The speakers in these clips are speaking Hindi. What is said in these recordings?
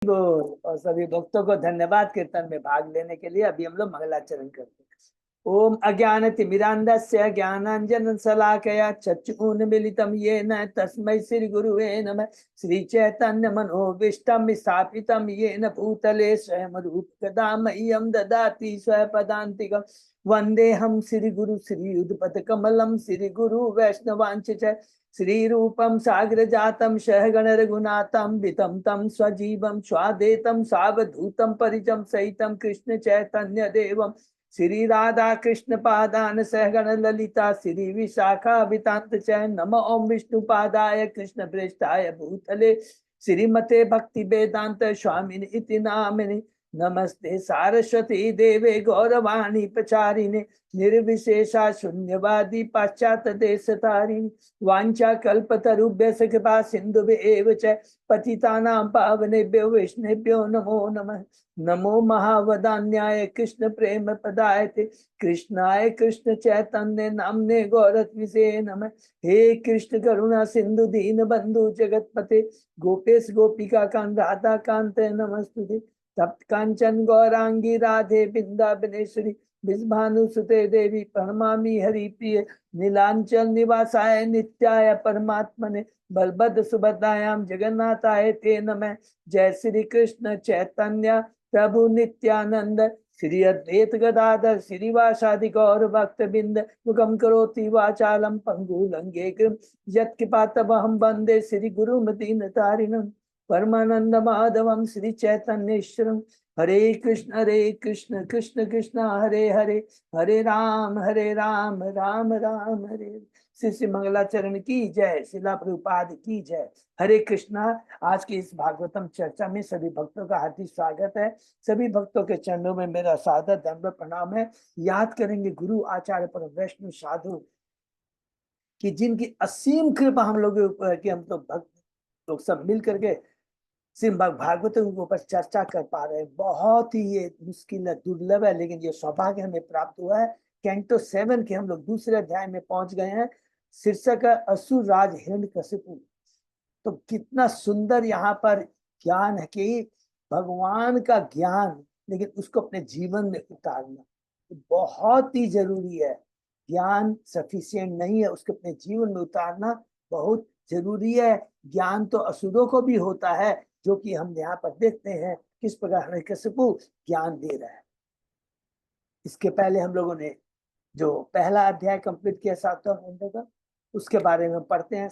और सभी भक्तों को धन्यवाद कीर्तन में भाग लेने के लिए। अभी हम लोग मंगलाचरण करते हैं। ओम अज्ञानतिमिरान्धस्य ज्ञानांजन शलाकया चक्षुन्मीलितं येन तस्मै श्री गुरुवे नमः। श्री चैतन्य मनोभीष्टं स्थापितं येन भूतले स्वयं रूपकदा मह्यं ददाति स्वपदान्तिकं। वन्देऽहं श्री गुरु श्री युगपदकमलं श्री गुरु वैष्णवांच च श्री रूपम साग्र जातम सहगण रघुनाथम वितम तम स्वजीवम स्वादेतम सावधूतम परिजम सहितम कृष्ण चैतन्य देवम श्री राधा कृष्ण पादान सहगण ललिता श्री विशाखा वितांत चैन नम ओम विष्णु पादाय कृष्ण प्रेष्ठाय भूतले श्रीमते भक्ति वेदांत स्वामिनि इति नामिनि। नमस्ते सारस्वती देवे गौरवाणी प्रचारिणे निर्विशेषा शून्यवादी पाश्चात्य देश तारिणी। वांछा कल्पतरुभ्यश्च कृपा सिन्धुभ्येव च पतितानां पावनेभ्यो वैष्णवेभ्यो नमो नमः। नमो महावदान्याय कृष्ण प्रेम पदायते कृष्णाय कृष्ण चैतन्य नामने गौरत्विषे नमः। हे कृष्ण करुणा सिंधु दीन बंधु जगतपते गोपेश गोपिका कांत राधा कांत नमस्तुते। तप्त कांचन गौरांगी राधे बिंदाबनेश्वरी विषभानुसुते देवी प्रणमामि हरिप्रिय। नीलांचल निवासाय नित्याय परमात्मने बलभद्र सुभद्रायां जगन्नाथाय ते नमः। जय श्री कृष्ण चैतन्य प्रभु नित्यानंद श्री अद्वैत गदाधर श्रीवासादि गौर भक्त बिंद मुखम करोति वाचालम पंगु लंगे कृम यत्कृपातमहं वंदे श्री गुरुमतीन तारिणम परमानंद माधवम श्री चैतन्येश्वरम। हरे कृष्ण कृष्ण कृष्ण हरे हरे हरे राम राम राम हरे। श्री श्री मंगलाचरण की जय। शिला प्रभुपाद की जय। हरे कृष्णा। आज की इस भागवतम चर्चा में सभी भक्तों का हार्दिक स्वागत है। सभी भक्तों के चरणों में मेरा सादर दंड प्रणाम है। याद करेंगे गुरु आचार्य पर वैष्णव साधु कि जिनकी असीम कृपा हम लोगों के ऊपर है कि हम तो भक्त लोग सब मिल करके भागवतों के ऊपर चर्चा कर पा रहे हैं। बहुत ही ये मुश्किल है, दुर्लभ है, लेकिन ये सौभाग्य हमें प्राप्त हुआ है। कैंटो 7 के हम लोग दूसरे अध्याय में पहुंच गए हैं। शीर्षक है असुर राज हिरण्यकशिपु। तो कितना सुंदर यहाँ पर ज्ञान है कि भगवान का ज्ञान, लेकिन उसको अपने जीवन में उतारना बहुत ही जरूरी है। ज्ञान सफिशिएंट नहीं है, उसको अपने जीवन में उतारना बहुत जरूरी है। ज्ञान तो असुरों को भी होता है, जो कि हम यहाँ पर देखते हैं किस प्रकार हिरण्यकशिपु ज्ञान दे रहा है। इसके पहले हम लोगों ने जो पहला अध्याय कंप्लीट किया 7वां घंटे का, उसके बारे में पढ़ते हैं।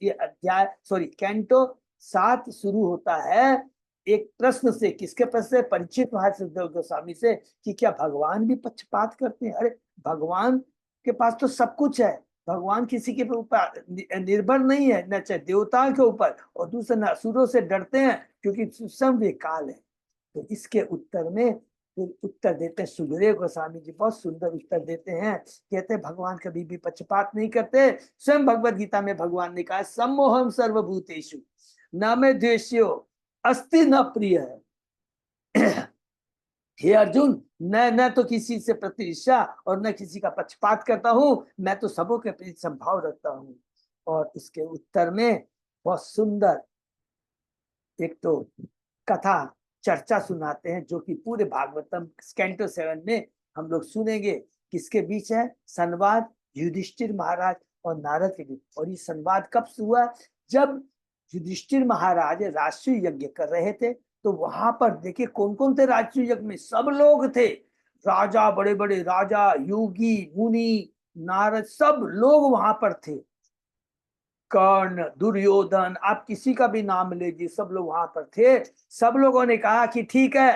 ये अध्याय कैंटो 7 शुरू होता है एक प्रश्न से। किसके प्रश्न से? परीक्षित महाराज गोस्वामी से कि क्या भगवान भी पक्षपात करते हैं? अरे भगवान के पास तो सब कुछ है, भगवान किसी के ऊपर निर्भर नहीं है, न चाहे देवताओं के ऊपर, और दूसरे न असुरों से डरते हैं क्योंकि सुसम काल है। तो इसके उत्तर में उत्तर देते हैं सुखदेव गोस्वामी जी, बहुत सुंदर उत्तर देते हैं। कहते हैं भगवान कभी भी पक्षपात नहीं करते। स्वयं भगवत गीता में भगवान ने कहा सम्मोहम सर्वभूतेषु न मे द्वेष्यो अस्ति न प्रिय है। हे अर्जुन, न तो किसी से प्रति ईर्ष्या और न किसी का पक्षपात करता हूं, मैं तो सबों के प्रति संभाव रखता हूं। और इसके उत्तर में बहुत सुंदर एक तो कथा चर्चा सुनाते हैं, जो कि पूरे भागवतम कैंटो 7 में हम लोग सुनेंगे। किसके बीच है? संवाद युधिष्ठिर महाराज और नारद के बीच। और ये संवाद कब हुआ? जब युधिष्ठिर महाराज राष्ट्रीय यज्ञ कर रहे थे, तो वहां पर देखिए कौन कौन थे राष्ट्रीय यज्ञ में। सब लोग थे, राजा, बड़े बड़े राजा, योगी, मुनि, नारद, सब लोग वहां पर थे। कर्ण, दुर्योधन, आप किसी का भी नाम लीजिए, सब लोग वहां पर थे। सब लोगों ने कहा कि ठीक है,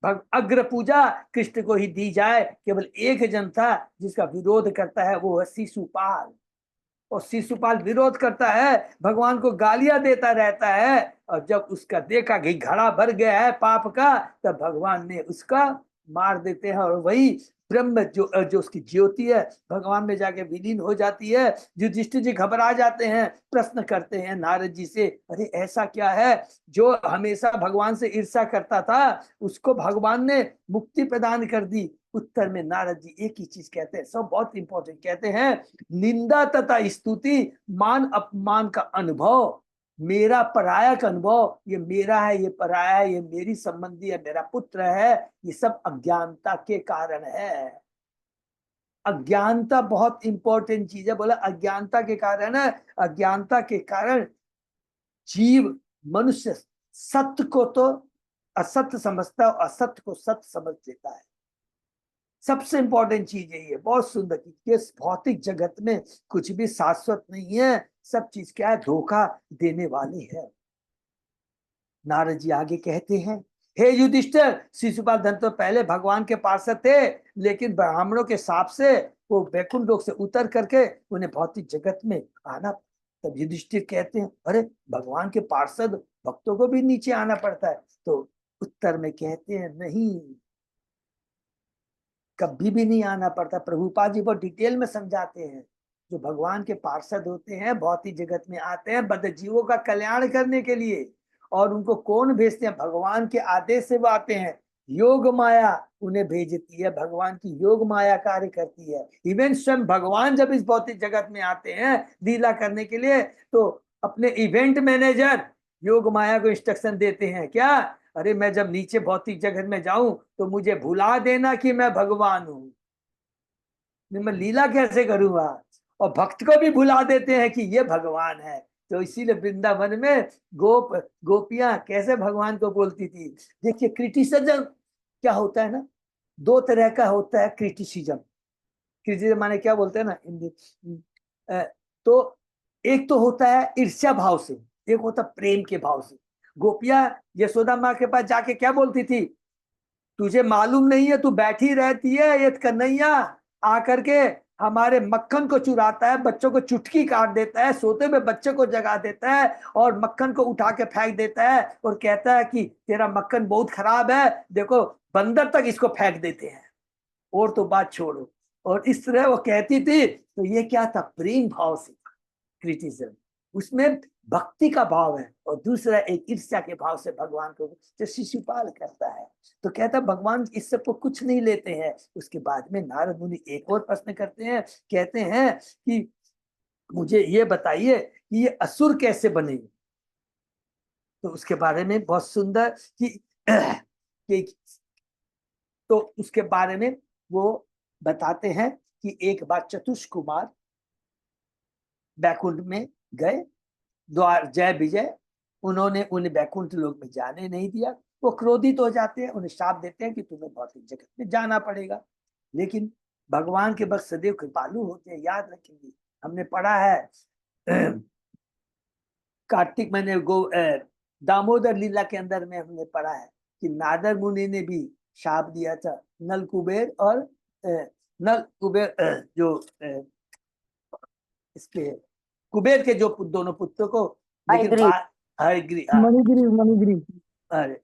अग्र पूजा कृष्ण को ही दी जाए। केवल एक जन था जिसका विरोध करता है, वो है शिशुपाल। और शिशुपाल विरोध करता है, भगवान को गालियां देता रहता है। और जब उसका देखा कि घड़ा भर गया है पाप का, तब भगवान ने उसका मार देते हैं। और वही ब्रह्म जो उसकी ज्योति है भगवान में जाके विलीन हो जाती है। युधिष्ठिर जी घबरा जाते हैं, प्रश्न करते हैं नारद जी से, अरे ऐसा क्या है? जो हमेशा भगवान से ईर्ष्या करता था, उसको भगवान ने मुक्ति प्रदान कर दी। उत्तर में नारद जी एक ही चीज कहते हैं, सब बहुत इंपॉर्टेंट कहते हैं, निंदा तथा स्तुति, मान अपमान का अनुभव मेरा पराया का अनुभव, ये मेरा है, ये पराया है, ये मेरी संबंधी है, मेरा पुत्र है, ये सब अज्ञानता के कारण है। अज्ञानता बहुत इंपॉर्टेंट चीज है। बोला अज्ञानता के कारण है, अज्ञानता के कारण जीव मनुष्य सत्य को तो असत्य समझता है और असत्य को सत्य समझ लेता है। सबसे इंपॉर्टेंट चीज यही है। बहुत सुंदर कि इस भौतिक जगत में कुछ भी शाश्वत नहीं है, सब चीज क्या है, धोखा देने वाली है। नारद जी आगे कहते हैं, हे युधिष्ठिर, शिशुपाल धन तो पहले भगवान के पार्षद थे, लेकिन ब्राह्मणों के शाप से वो वैकुंठ लोक से उतर करके उन्हें भौतिक जगत में आना। तब युधिष्ठिर कहते हैं, अरे भगवान के पार्षद भक्तों को भी नीचे आना पड़ता है? तो उत्तर में कहते हैं, नहीं, कभी भी नहीं आना पड़ता। प्रभुपाद जी बहुत डिटेल में समझाते हैं, जो भगवान के पार्षद होते हैं भौतिक जगत में आते हैं बद्ध जीवों का कल्याण करने के लिए। और उनको कौन भेजते हैं? भगवान के आदेश से वो आते हैं। योग माया उन्हें भेजती है, भगवान की योग माया कार्य करती है। इवन स्वयं भगवान जब इस भौतिक जगत में आते हैं लीला करने के लिए, तो अपने इवेंट मैनेजर योग माया को इंस्ट्रक्शन देते हैं, क्या, अरे मैं जब नीचे भौतिक जगत में जाऊं तो मुझे भुला देना कि मैं भगवान हूं, मैं लीला कैसे करूंगा। और भक्त को भी भुला देते हैं कि ये भगवान है। तो इसीलिए वृंदावन में गोपियां कैसे भगवान को बोलती थी। देखिए क्रिटिसिज्म क्या होता है ना, दो तरह का होता है क्रिटिसिज्म। क्रिटिसिज्म माने क्या बोलते हैं ना हिंदी, तो एक तो होता है ईर्ष्या भाव से, एक होता प्रेम के भाव से। गोपियां यशोदा माँ के पास जाके क्या बोलती थी, तुझे मालूम नहीं है, तू बैठी रहती है, ये कन्हैया आकर के हमारे मक्खन को चुराता है, बच्चों को चुटकी काट देता है, सोते हुए बच्चे को जगा देता है और मक्खन को उठा के फेंक देता है और कहता है कि तेरा मक्खन बहुत खराब है, देखो बंदर तक इसको फेंक देते हैं, और तो बात छोड़ो। और इस तरह वो कहती थी। तो ये क्या था, प्रेम भाव से क्रिटिसिज्म, उसमें भक्ति का भाव है। और दूसरा एक ईर्ष्या के भाव से भगवान को जो शिशुपाल करता है। तो कहता भगवान इस सब को कुछ नहीं लेते हैं। उसके बाद में नारद मुनि एक और प्रश्न करते हैं, कहते हैं कि मुझे ये बताइए कि ये असुर कैसे बने। तो उसके बारे में बहुत सुंदर कि तो उसके बारे में वो बताते हैं कि एक बार चतुष कुमार बैकुंठ में गए, द्वार जय विजय, उन्होंने उन्हें बैकुंठ लोक में जाने नहीं दिया। वो क्रोधित हो जाते हैं, उन्हें शाप देते हैं कि तुम्हें भौतिक जगत में जाना पड़ेगा। लेकिन भगवान के भक्त सदैव कृपालु होते हैं, याद रखेंगे। हमने पढ़ा है कार्तिक महीने दामोदर लीला के अंदर में हमने पढ़ा है कि नारद मुनि ने भी शाप दिया था नल कुबेर और नल कुबेर जो इसके कुबेर के जो दोनों पुत्रों को, लेकिन हयग्रीव, मणिगिरी मणिगिरी अरे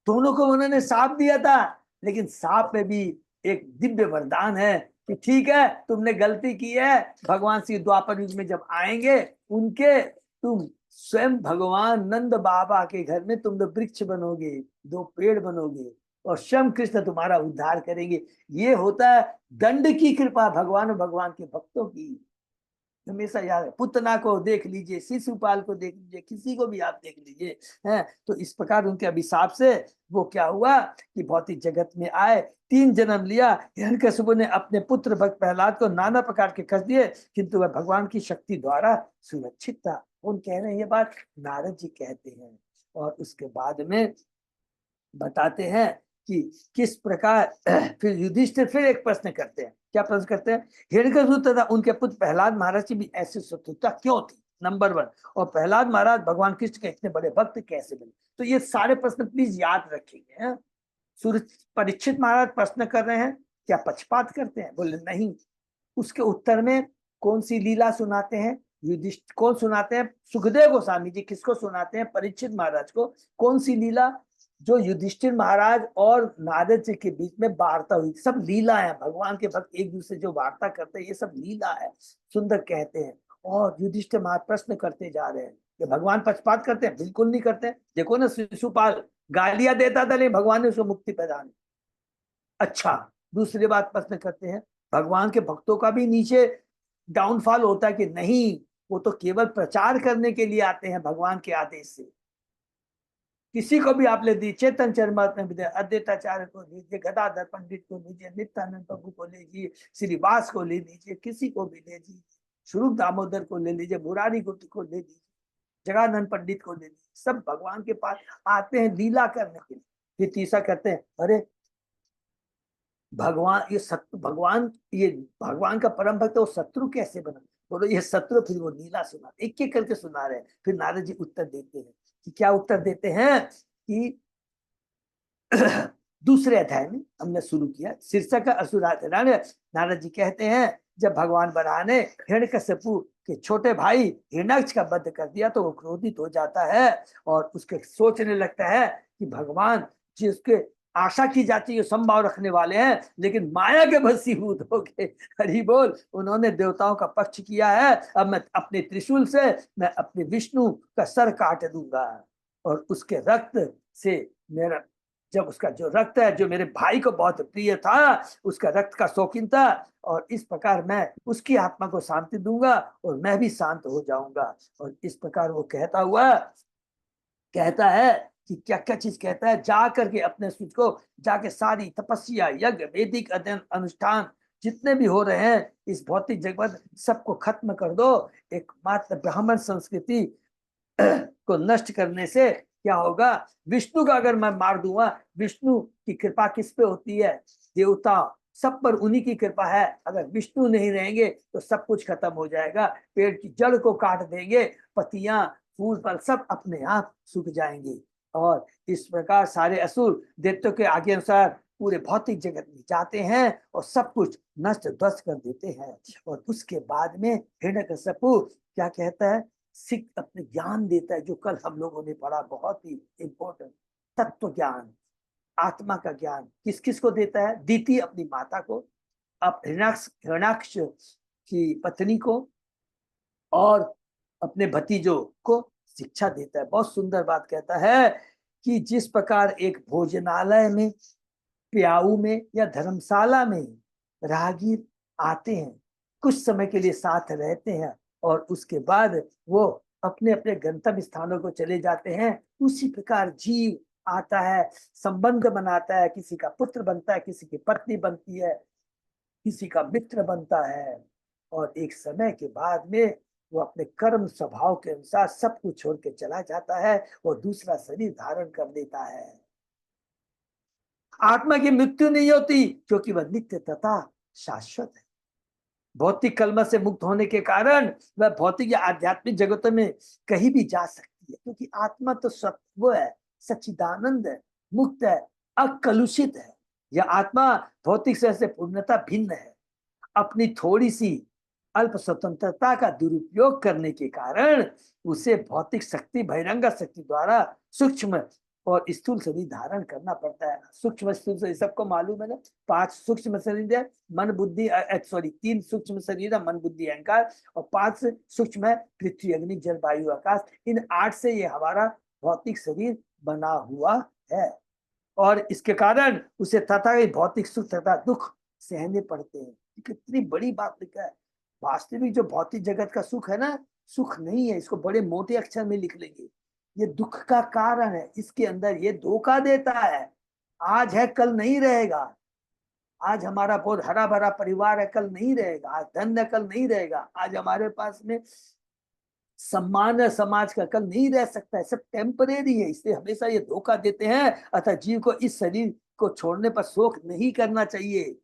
दोनों को उन्होंने साप दिया था। लेकिन साप में भी एक दिव्य वरदान है कि ठीक है तुमने गलती की है, भगवान श्री द्वापर युग में जब आएंगे उनके, तुम स्वयं भगवान नंद बाबा के घर में तुम दो वृक्ष बनोगे, दो पेड़ बनोगे और स्वयं कृष्ण तुम्हारा उद्धार करेंगे। ये होता है दंड की कृपा भगवान और भगवान के भक्तों की। हमेशा याद है, पुतना को देख लीजिए, शिशुपाल को देख लीजिए, किसी को भी आप देख लीजिए, हैं। तो इस प्रकार उनके अभिशाप से वो क्या हुआ कि भौतिक जगत में आए, 3 जन्म लिया। हिरण्यकशिपु ने अपने पुत्र भक्त प्रहलाद को नाना प्रकार के कष्ट दिए, किंतु वह भगवान की शक्ति द्वारा सुरक्षित था। उन कह रहे हैं ये बात, नारद जी कहते हैं। और उसके बाद में बताते हैं कि किस प्रकार फिर युधिष्ठिर फिर एक प्रश्न करते हैं। क्या प्रश्न करते हैं, हिरण्यकशिपु तथा उनके पुत्र प्रहलाद महाराज की भी ऐसी शत्रुता क्यों थी, नंबर 1। और प्रहलाद महाराज भगवान कृष्ण के इतने बड़े भक्त कैसे बने। तो ये सारे प्रश्न प्लीज याद रखिए। परीक्षित महाराज प्रश्न कर रहे हैं, क्या पक्षपात करते हैं? बोले नहीं। उसके उत्तर में कौन सी लीला सुनाते हैं, युधिष्ठिर कौन सुनाते हैं, सुखदेव गोस्वामी जी किसको सुनाते हैं, परीक्षित महाराज को। कौन सी लीला, जो युधिष्ठिर महाराज और नारद जी के बीच में वार्ता हुई, सब लीला है। भगवान के भक्त एक दूसरे जो वार्ता करते हैं ये सब लीला है, सुंदर कहते हैं। और युधिष्ठिर महाराज प्रश्न करते जा रहे हैं कि भगवान पक्षपात करते हैं? बिल्कुल नहीं करते हैं। देखो ना शिशुपाल गालियां देता था, लेकिन भगवान ने उसको मुक्ति प्रदान। अच्छा, दूसरी बात प्रश्न करते हैं, भगवान के भक्तों का भी नीचे डाउनफॉल होता है कि नहीं, वो तो केवल प्रचार करने के लिए आते हैं भगवान के आदेश से। किसी को भी आप ले दीजिए, चेतन चरमात्मा विद्या अद्वैताचार्य को लीजिए, गदाधर पंडित को लीजिए, नित्यानंद प्रभु को लीजिए, श्रीवास को ले लीजिए, किसी को भी ले लीजिए, स्वरूप दामोदर को ले लीजिए, मुरारी गुप्त को ले लीजिए, जगानंद पंडित को ले लीजिए, सब भगवान के पास आते हैं लीला करने के लिए। फिर तीसरा कहते हैं अरे भगवान ये शत्रु, भगवान ये भगवान का परम भक्त, वो शत्रु कैसे बना? बोलो ये शत्रु। फिर वो लीला सुना, एक एक करके सुना रहे हैं। फिर नारद जी उत्तर देते हैं कि क्या उत्तर देते हैं कि दूसरे अध्याय में हमने शुरू किया, शीर्षक असुराध। नारद जी कहते हैं जब भगवान बराह ने हिरण्यकश्यपु के छोटे भाई हिरण्याक्ष का वध कर दिया तो वो क्रोधित हो जाता है और उसके सोचने लगता है कि भगवान जिसके आशा की जाती है संभाव रखने वाले हैं, लेकिन माया के वशीभूत हो गए। हरि बोल। उन्होंने देवताओं का पक्ष किया है, अब मैं अपने त्रिशूल से मैं अपने विष्णु का सर काट दूंगा और उसके रक्त से मेरा, जब उसका जो रक्त है जो मेरे भाई को बहुत प्रिय था, उसका रक्त का शौकीन था, और इस प्रकार मैं उसकी आत्मा को शांति दूंगा और मैं भी शांत हो जाऊंगा। और इस प्रकार वो कहता हुआ कहता है कि क्या क्या चीज कहता है, जा करके अपने सूच को जाके सारी तपस्या यज्ञ वैदिक अध्ययन अनुष्ठान जितने भी हो रहे हैं इस भौतिक जगत सबको खत्म कर दो। एकमात्र ब्राह्मण संस्कृति को नष्ट करने से क्या होगा, विष्णु का अगर मैं मार दूंगा, विष्णु की कृपा किस पे होती है? देवता सब पर उन्हीं की कृपा है। अगर विष्णु नहीं रहेंगे तो सब कुछ खत्म हो जाएगा, पेड़ की जड़ को काट देंगे, पत्तियां फूल फल सब अपने आप सूख जाएंगे। और इस प्रकार सारे असुर दैत्यों के आगे अनुसार पूरे भौतिक जगत में जाते हैं और सब कुछ नष्ट ध्वस्त कर देते हैं। और उसके बाद में हिरण्यकश्यपु क्या कहता है, सिख अपने ज्ञान देता है, जो कल हम लोगों ने पढ़ा, बहुत ही इंपॉर्टेंट तत्व ज्ञान, आत्मा का ज्ञान किस किस को देता है? दीति अपनी माता को, अब हिरण्याक्ष की पत्नी को, और अपने भतीजों को शिक्षा देता है। बहुत सुंदर बात कहता है कि जिस प्रकार एक भोजनालय में, प्याऊ में या धर्मशाला में राहगीर आते हैं, कुछ समय के लिए साथ रहते हैं और उसके बाद वो अपने अपने गंतव्य स्थानों को चले जाते हैं, उसी प्रकार जीव आता है, संबंध बनाता है, किसी का पुत्र बनता है, किसी की पत्नी बनती है, किसी का मित्र बनता है, और एक समय के बाद में वो अपने कर्म स्वभाव के अनुसार सब कुछ छोड़ के चला जाता है और दूसरा शरीर धारण कर लेता है। आत्मा की मृत्यु नहीं होती क्योंकि वह नित्य तथा शाश्वत है। भौतिक कलमश से मुक्त होने के कारण वह भौतिक या आध्यात्मिक जगतों में कहीं भी जा सकती है, क्योंकि आत्मा तो सत्व है, सच्चिदानंद है, मुक्त है, अकलुषित है। यह आत्मा भौतिक शरीर से पूर्णतः भिन्न है। अपनी थोड़ी सी अल्प स्वतंत्रता का दुरुपयोग करने के कारण उसे भौतिक शक्ति, बहिरंग शक्ति द्वारा सूक्ष्म और स्थूल शरीर धारण करना पड़ता है। सूक्ष्म स्थूल शरीर सबको मालूम है ना, 5 सूक्ष्म शरीर है, मन बुद्धि सॉरी 3 सूक्ष्म शरीर है, मन बुद्धि अहंकार, और 5 सूक्ष्म है, पृथ्वी अग्नि जल वायु आकाश। इन 8 से ये हमारा भौतिक शरीर बना हुआ है और इसके कारण उसे तथा भौतिक सुख तथा दुख सहने पड़ते हैं। कितनी बड़ी बात लिखा है। वास्तविक जो भौतिक जगत का सुख है ना, सुख नहीं है, इसको बड़े मोटे अक्षर में लिख लेंगे, ये दुख का कारण है। इसके अंदर ये धोखा देता है, आज है कल नहीं रहेगा, आज हमारा बहुत हरा भरा परिवार है कल नहीं रहेगा, आज धन है कल नहीं रहेगा, आज हमारे पास में सम्मान है समाज का कल नहीं रह सकता है, सब टेम्परेरी है। इसलिए हमेशा ये धोखा देते हैं। अतः जीव को इस शरीर को छोड़ने पर शोक नहीं करना चाहिए।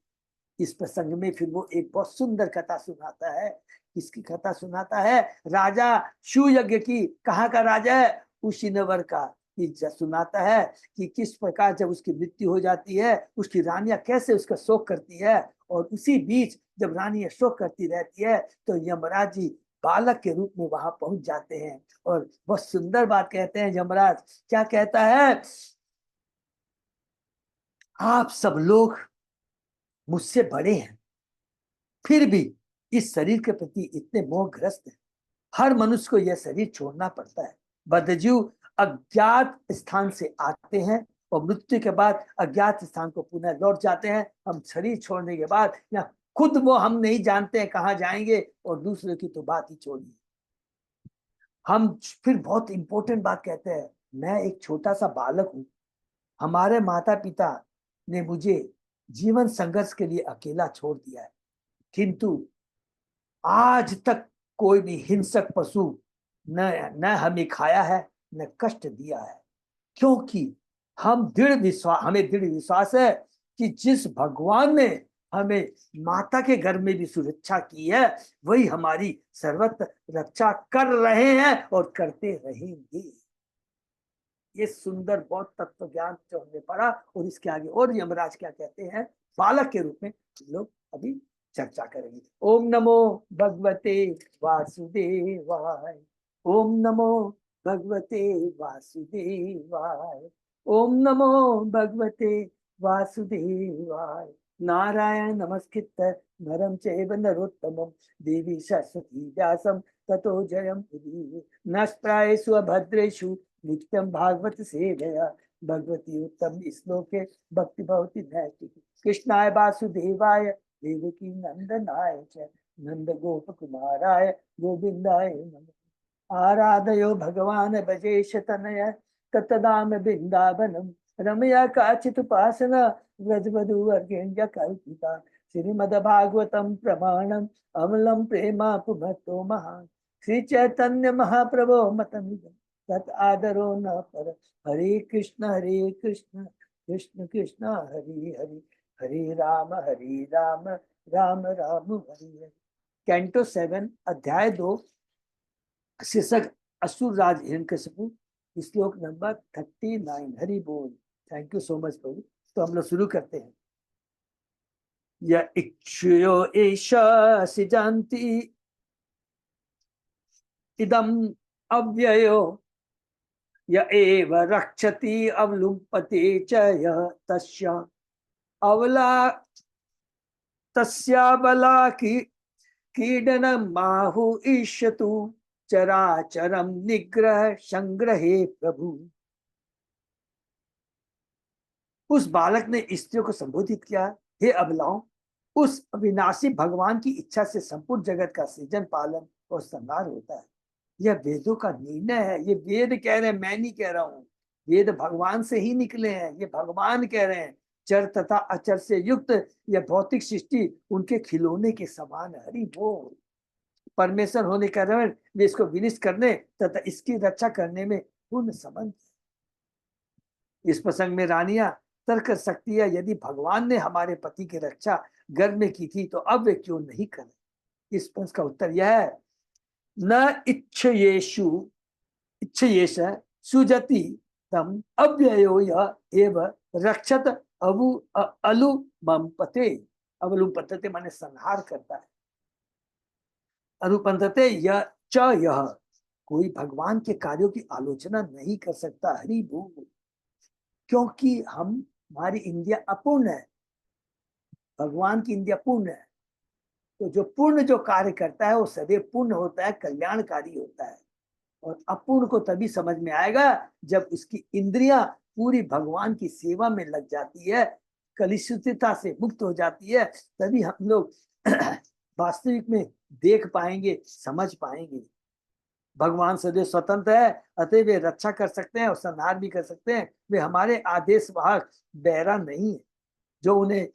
इस प्रसंग में फिर वो एक बहुत सुंदर कथा सुनाता है। किसकी कथा सुनाता है? राजा सुयज्ञ की। कहाँ का राजा है? कुशीनवर का। सुनाता है कि किस प्रकार जब उसकी मृत्यु हो जाती है उसकी रानियां कैसे उसका शोक करती है, और उसी बीच जब रानियां शोक करती रहती है तो यमराज जी बालक के रूप में वहां पहुंच जाते हैं और बहुत सुंदर बात कहते हैं। यमराज क्या कहता है, आप सब लोग मुझसे बड़े हैं फिर भी इस शरीर के प्रति इतने मोहग्रस्त हैं। हर मनुष्य को यह शरीर छोड़ना पड़ता है। बद्धजीव अज्ञात स्थान से आते हैं और मृत्यु के बाद अज्ञात स्थान को पुनः लौट जाते हैं। हम शरीर छोड़ने के बाद या खुद वो हम नहीं जानते हैं कहाँ जाएंगे, और दूसरे की तो बात ही छोड़िए। हम फिर बहुत इंपॉर्टेंट बात कहते हैं, मैं एक छोटा सा बालक हूं, हमारे माता पिता ने मुझे जीवन संघर्ष के लिए अकेला छोड़ दिया है, किंतु आज तक कोई भी हिंसक पशु न न हमें खाया है, न कष्ट दिया है, क्योंकि हमें दृढ़ विश्वास है कि जिस भगवान ने हमें माता के गर्भ में भी सुरक्षा की है, वही हमारी सर्वत्र रक्षा कर रहे हैं और करते रहेंगे। ये सुंदर बौद्ध तत्व ज्ञान जो हमने पढ़ा, और इसके आगे और यमराज क्या कहते हैं बालक के रूप में, हम लोग अभी चर्चा करेंगे। ओम नमो भगवते वासुदेवाय। ओम नमो भगवते वासुदेवाय। ओम नमो भगवते वासुदेवाय। नारायण नमस्कृत्य नरं चैव नरोत्तमं देवी सरस्वती व्यासं ततो जयं उदीरये। नष्टायेषु अभद्रेषु नित्यं भागवत सेवया भगवती उत्तम श्लोके भक्ति भवति नैतिकी। कृष्णाय वासुदेवाय देवकी नंदनाय च नंद गोप कुमाराय गोविंदाय नमः। आराधयो भगवान भजेश तनय ततदाम बिंदावनम रमया काचित उपासना व्रजवधूवर्गेण्य कल्पिता। श्रीमद्भागवतम प्रमाणम अमलम प्रेमा पुभक्तो महान। श्री चैतन्य महाप्रभो मतमिदं तत् आदरो न पर। हरे कृष्ण कृष्ण कृष्ण हरे हरे, हरे राम राम राम हरे हरे। कैंटो 7 अध्याय 2 शीर्षक असुर राज हिरण्यकशिपु, श्लोक नंबर 39। हरि बोल। थैंक यू सो मच प्रभु। तो हम लोग शुरू करते हैं। य इक्षुयो एष सिजन्ति इदम अव्ययो य एव रक्षति अवलुम्पते च यः तस्य अवला तस्याबला की कीडनं माहु ईष्यतु चराचरम निग्रह संग्रहे प्रभु। उस बालक ने स्त्रियों को संबोधित किया, हे अबलाओं, उस अविनाशी भगवान की इच्छा से संपूर्ण जगत का सृजन पालन और संहार होता है। यह वेदों का निर्णय है। ये वेद कह रहे हैं, मैं नहीं कह रहा हूं। वेद भगवान से ही निकले हैं, ये भगवान कह रहे हैं। चर तथा अचर से युक्त यह भौतिक सृष्टि उनके खिलौने के समान है। हरि बोल। परमेश्वर होने के कारण वे इसको विनिष्ट करने तथा इसकी रक्षा करने में पूर्ण समर्थ। इस प्रसंग में रानियां तर्क कर सकती है, यदि भगवान ने हमारे पति की रक्षा गर्भ में की थी तो अब वे क्यों नहीं करें। इस प्रश्न का उत्तर यह है, न इच्छयेष सुजति तम अव्ययो एव रक्षत अलुपते। अवलुपते माने संहार करता है। अनुपंथते यह कोई भगवान के कार्यों की आलोचना नहीं कर सकता। हरि बोल। क्योंकि हमारी इंद्रिया अपूर्ण है, भगवान की इंद्रिया पूर्ण है। तो जो पूर्ण जो कार्य करता है वो सदैव पूर्ण होता है, कल्याणकारी होता है। और अपूर्ण को तभी समझ में आएगा जब उसकी इंद्रियां पूरी भगवान की सेवा में लग जाती है, कलुषितता से मुक्त हो जाती है, तभी हम लोग वास्तविक में देख पाएंगे, समझ पाएंगे। भगवान सदैव स्वतंत्र है, अतः वे रक्षा कर सकते हैं और संहार भी कर सकते हैं। वे हमारे आदेश वाहक बहरा नहीं है। जो उन्हें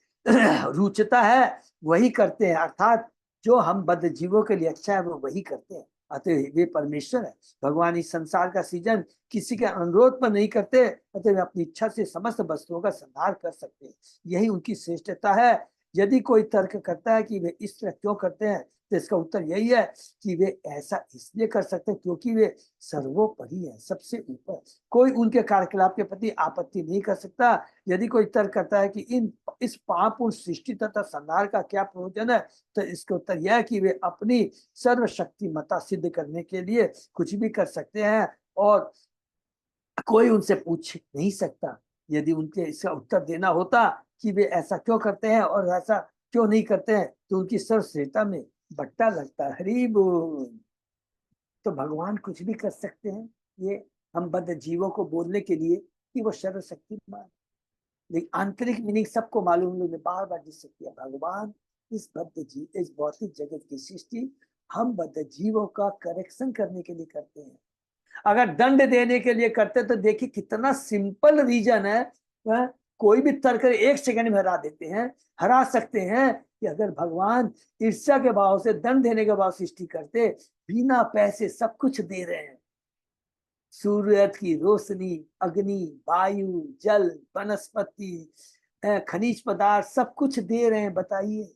रुचता है वही करते हैं, अर्थात जो हम बद्ध जीवों के लिए अच्छा है वो वही करते हैं। अतः वे परमेश्वर है। भगवान इस संसार का सृजन किसी के अनुरोध पर नहीं करते, अतः वे अपनी इच्छा से समस्त वस्तुओं का संहार कर सकते हैं। यही उनकी श्रेष्ठता है। यदि कोई तर्क करता है कि वे इस तरह क्यों करते हैं, तो इसका उत्तर यही है कि वे ऐसा इसलिए कर सकते हैं क्योंकि वे सर्वोपरि है, सबसे ऊपर। कोई उनके कार्यकलाप के प्रति आपत्ति नहीं कर सकता। यदि कोई तर्क करता है कि इस पापपूर्ण सृष्टि तथा संहार का क्या प्रयोजन है, तो इसका उत्तर यह है कि वे अपनी सर्वशक्तिमत्ता सिद्ध करने के लिए कुछ भी कर सकते हैं और कोई उनसे पूछ नहीं सकता। यदि उनके इसका उत्तर देना होता कि वे ऐसा क्यों करते हैं और ऐसा क्यों नहीं करते हैं, तो उनकी सर्वश्रेष्ठता में बट्टा लगता। हरि बोल। तो भगवान कुछ भी कर सकते हैं, ये हम बद्ध जीवों को बोलने के लिए कि वो सर्वशक्तिमान। लेकिन आंतरिक मीनिंग सबको मालूम है, बार बार जिस सकती है भगवान इस बद्ध जीव, इस भौतिक जगत की सृष्टि हम बद्ध जीवों का करेक्शन करने के लिए करते हैं। अगर दंड देने के लिए करते तो देखिए कितना सिंपल रीजन है, वह कोई भी तर्क 1 सेकंड में हरा देते हैं, हरा सकते हैं। कि अगर भगवान ईर्ष्या के भाव से, दंड देने के भाव सृष्टि करते, बिना पैसे सब कुछ दे रहे हैं, सूर्य की रोशनी, अग्नि, वायु, जल, वनस्पति, खनिज पदार्थ सब कुछ दे रहे हैं, बताइए।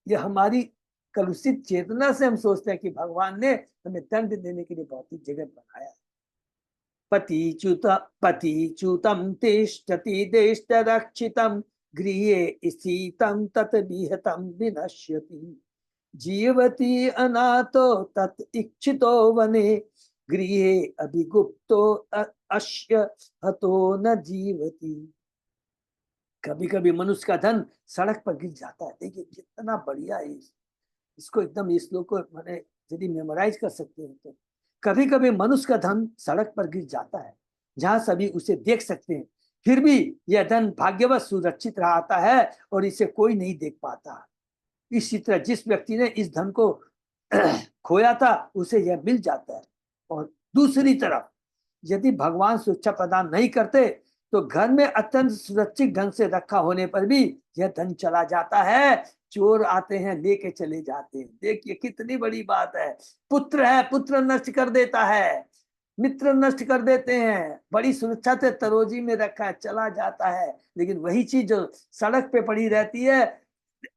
ये हमारी कलुषित चेतना से हम सोचते हैं कि भगवान ने हमें दंड देने के लिए भौतिक जगत बनाया। पतिच्युतम तिष्ठति देष्ट रक्षितम गृहे स्थितम तत् विहतम विनश्यति जीवति अनाथो तत् इच्छितो वने गृहे अभिगुप्तो अश्य हतो न जीवति। कभी कभी मनुष्य का धन सड़क पर गिर जाता है। देखिए कितना बढ़िया है, इसको एकदम इस श्लोक को मैंने यदि मेमोराइज कर सकते हैं तो। कभी कभी मनुष्य का धन सड़क पर गिर जाता है, जहां सभी उसे देख सकते हैं, फिर भी यह धन भाग्यवश सुरक्षित रहता है और इसे कोई नहीं देख पाता। इसी तरह जिस व्यक्ति ने इस धन को खोया था उसे यह मिल जाता है। और दूसरी तरफ यदि भगवान सुरक्षा प्रदान नहीं करते तो घर में अत्यंत सुरक्षित ढंग से रखा होने पर भी यह धन चला जाता है, चोर आते हैं लेके चले जाते हैं। देखिए कितनी बड़ी बात है। पुत्र है, पुत्र नष्ट कर देता है, मित्र नष्ट कर देते हैं, बड़ी सुरक्षा से तरोजी में रखा है, चला जाता है। लेकिन वही चीज जो सड़क पे पड़ी रहती है,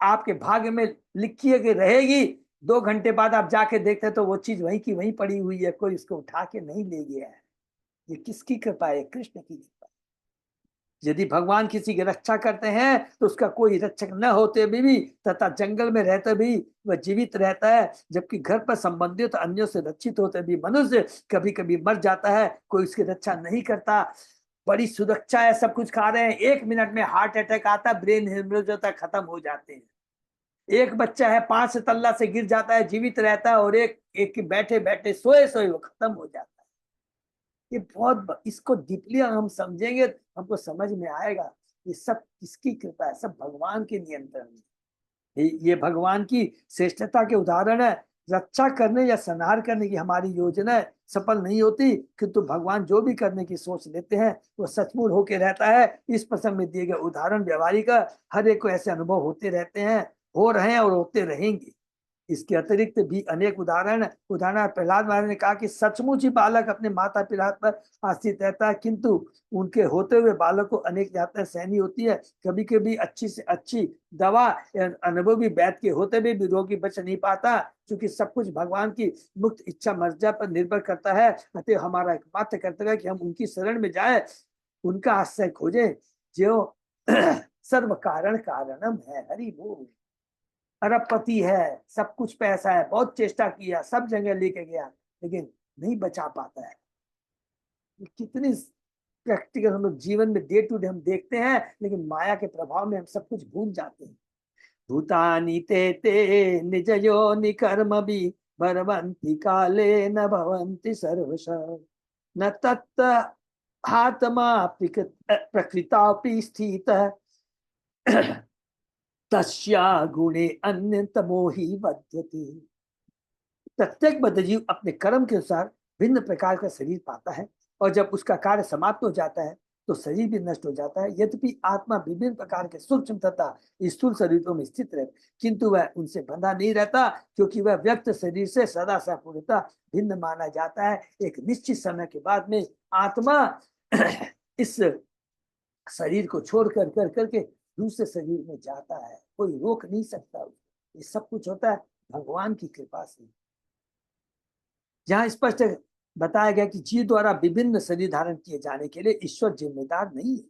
आपके भाग्य में लिखी है कि रहेगी, 2 घंटे बाद आप जाके देखते हैं तो वो चीज वहीं की वहीं पड़ी हुई है, कोई उसको उठा के नहीं ले गया है। ये किसकी कृपा है? कृष्ण की कृपा। यदि भगवान किसी की रक्षा करते हैं तो उसका कोई रक्षक न होते भी तथा जंगल में रहते भी वह जीवित रहता है, जबकि घर पर संबंधित अन्यों से रक्षित होते भी मनुष्य कभी कभी मर जाता है, कोई उसकी रक्षा नहीं करता। बड़ी सुरक्षा है, सब कुछ खा रहे हैं, 1 मिनट में हार्ट अटैक आता, ब्रेन हेमरेज होता है, खत्म हो जाते हैं। एक बच्चा है 5 तल्ला से गिर जाता है, जीवित रहता है, और एक एक बैठे बैठे सोए सोए वो खत्म हो जाता है। ये बहुत, इसको डीपली हम समझेंगे हमको समझ में आएगा ये सब किसकी कृपा है, सब भगवान के नियंत्रण में। ये भगवान की श्रेष्ठता के उदाहरण है। रक्षा करने या संहार करने की हमारी योजना सफल नहीं होती, किंतु भगवान जो भी करने की सोच लेते हैं वो सचमुच होके रहता है। इस प्रसंग में दिए गए उदाहरण व्यवहारिक, हर एक को ऐसे अनुभव होते रहते हैं, हो रहे हैं और होते रहेंगे। इसके अतिरिक्त भी अनेक उदाहरण प्रहलाद महाराज ने कहा कि सचमुच ही बालक अपने माता पिता पर आश्रित रहता है, किंतु उनके होते हुए बालक को अनेक यातनाएं सहनी होती है। कभी कभी अच्छी से अच्छी दवा अनुभवी वैद्य के होते भी रोगी बच नहीं पाता, क्योंकि सब कुछ भगवान की मुक्त इच्छा मर्जी पर निर्भर करता है। अतः हमारा एकमात्र कर्तव्य है कि हम उनकी शरण में जाए, उनका आश्रय खोजे, जो सर्व कारण कारणम है। हरि बोल। अरबपति है, सब कुछ पैसा है, बहुत चेष्टा किया, सब जगह लेके गया, लेकिन नहीं बचा पाता है। कितनी प्रैक्टिकल हम लोग जीवन में डे टू डे हम देखते हैं, लेकिन माया के प्रभाव में हम सब कुछ भूल जाते हैं। भूतानि ते ते निज योनि कर्म भी भरवंति काले न भवंति सर्वश न तत् आत्मा प्रकृतापि स्थित तस्या गुणे अन्यतमो ही बध्यति। प्रत्येक बद्धजीव अपने कर्म के अनुसार भिन्न प्रकार का शरीर पाता है, और जब उसका कार्य समाप्त हो जाता है तो शरीर भी नष्ट हो जाता है। यद्यपि आत्मा विभिन्न प्रकार के सूक्ष्म तथा स्थूल शरीरों में स्थित रहे, किंतु वह उनसे बंधा नहीं रहता, क्योंकि वह व्यक्त शरीर से सदा संपूर्णतः भिन्न माना जाता है। एक निश्चित समय के बाद में आत्मा इस शरीर को छोड़ कर करके दूसरे शरीर में जाता है, कोई रोक नहीं सकता। ये सब कुछ होता है भगवान की कृपा से। जहां स्पष्ट बताया गया कि जीव द्वारा विभिन्न शरीर धारण किए जाने के लिए ईश्वर जिम्मेदार नहीं है।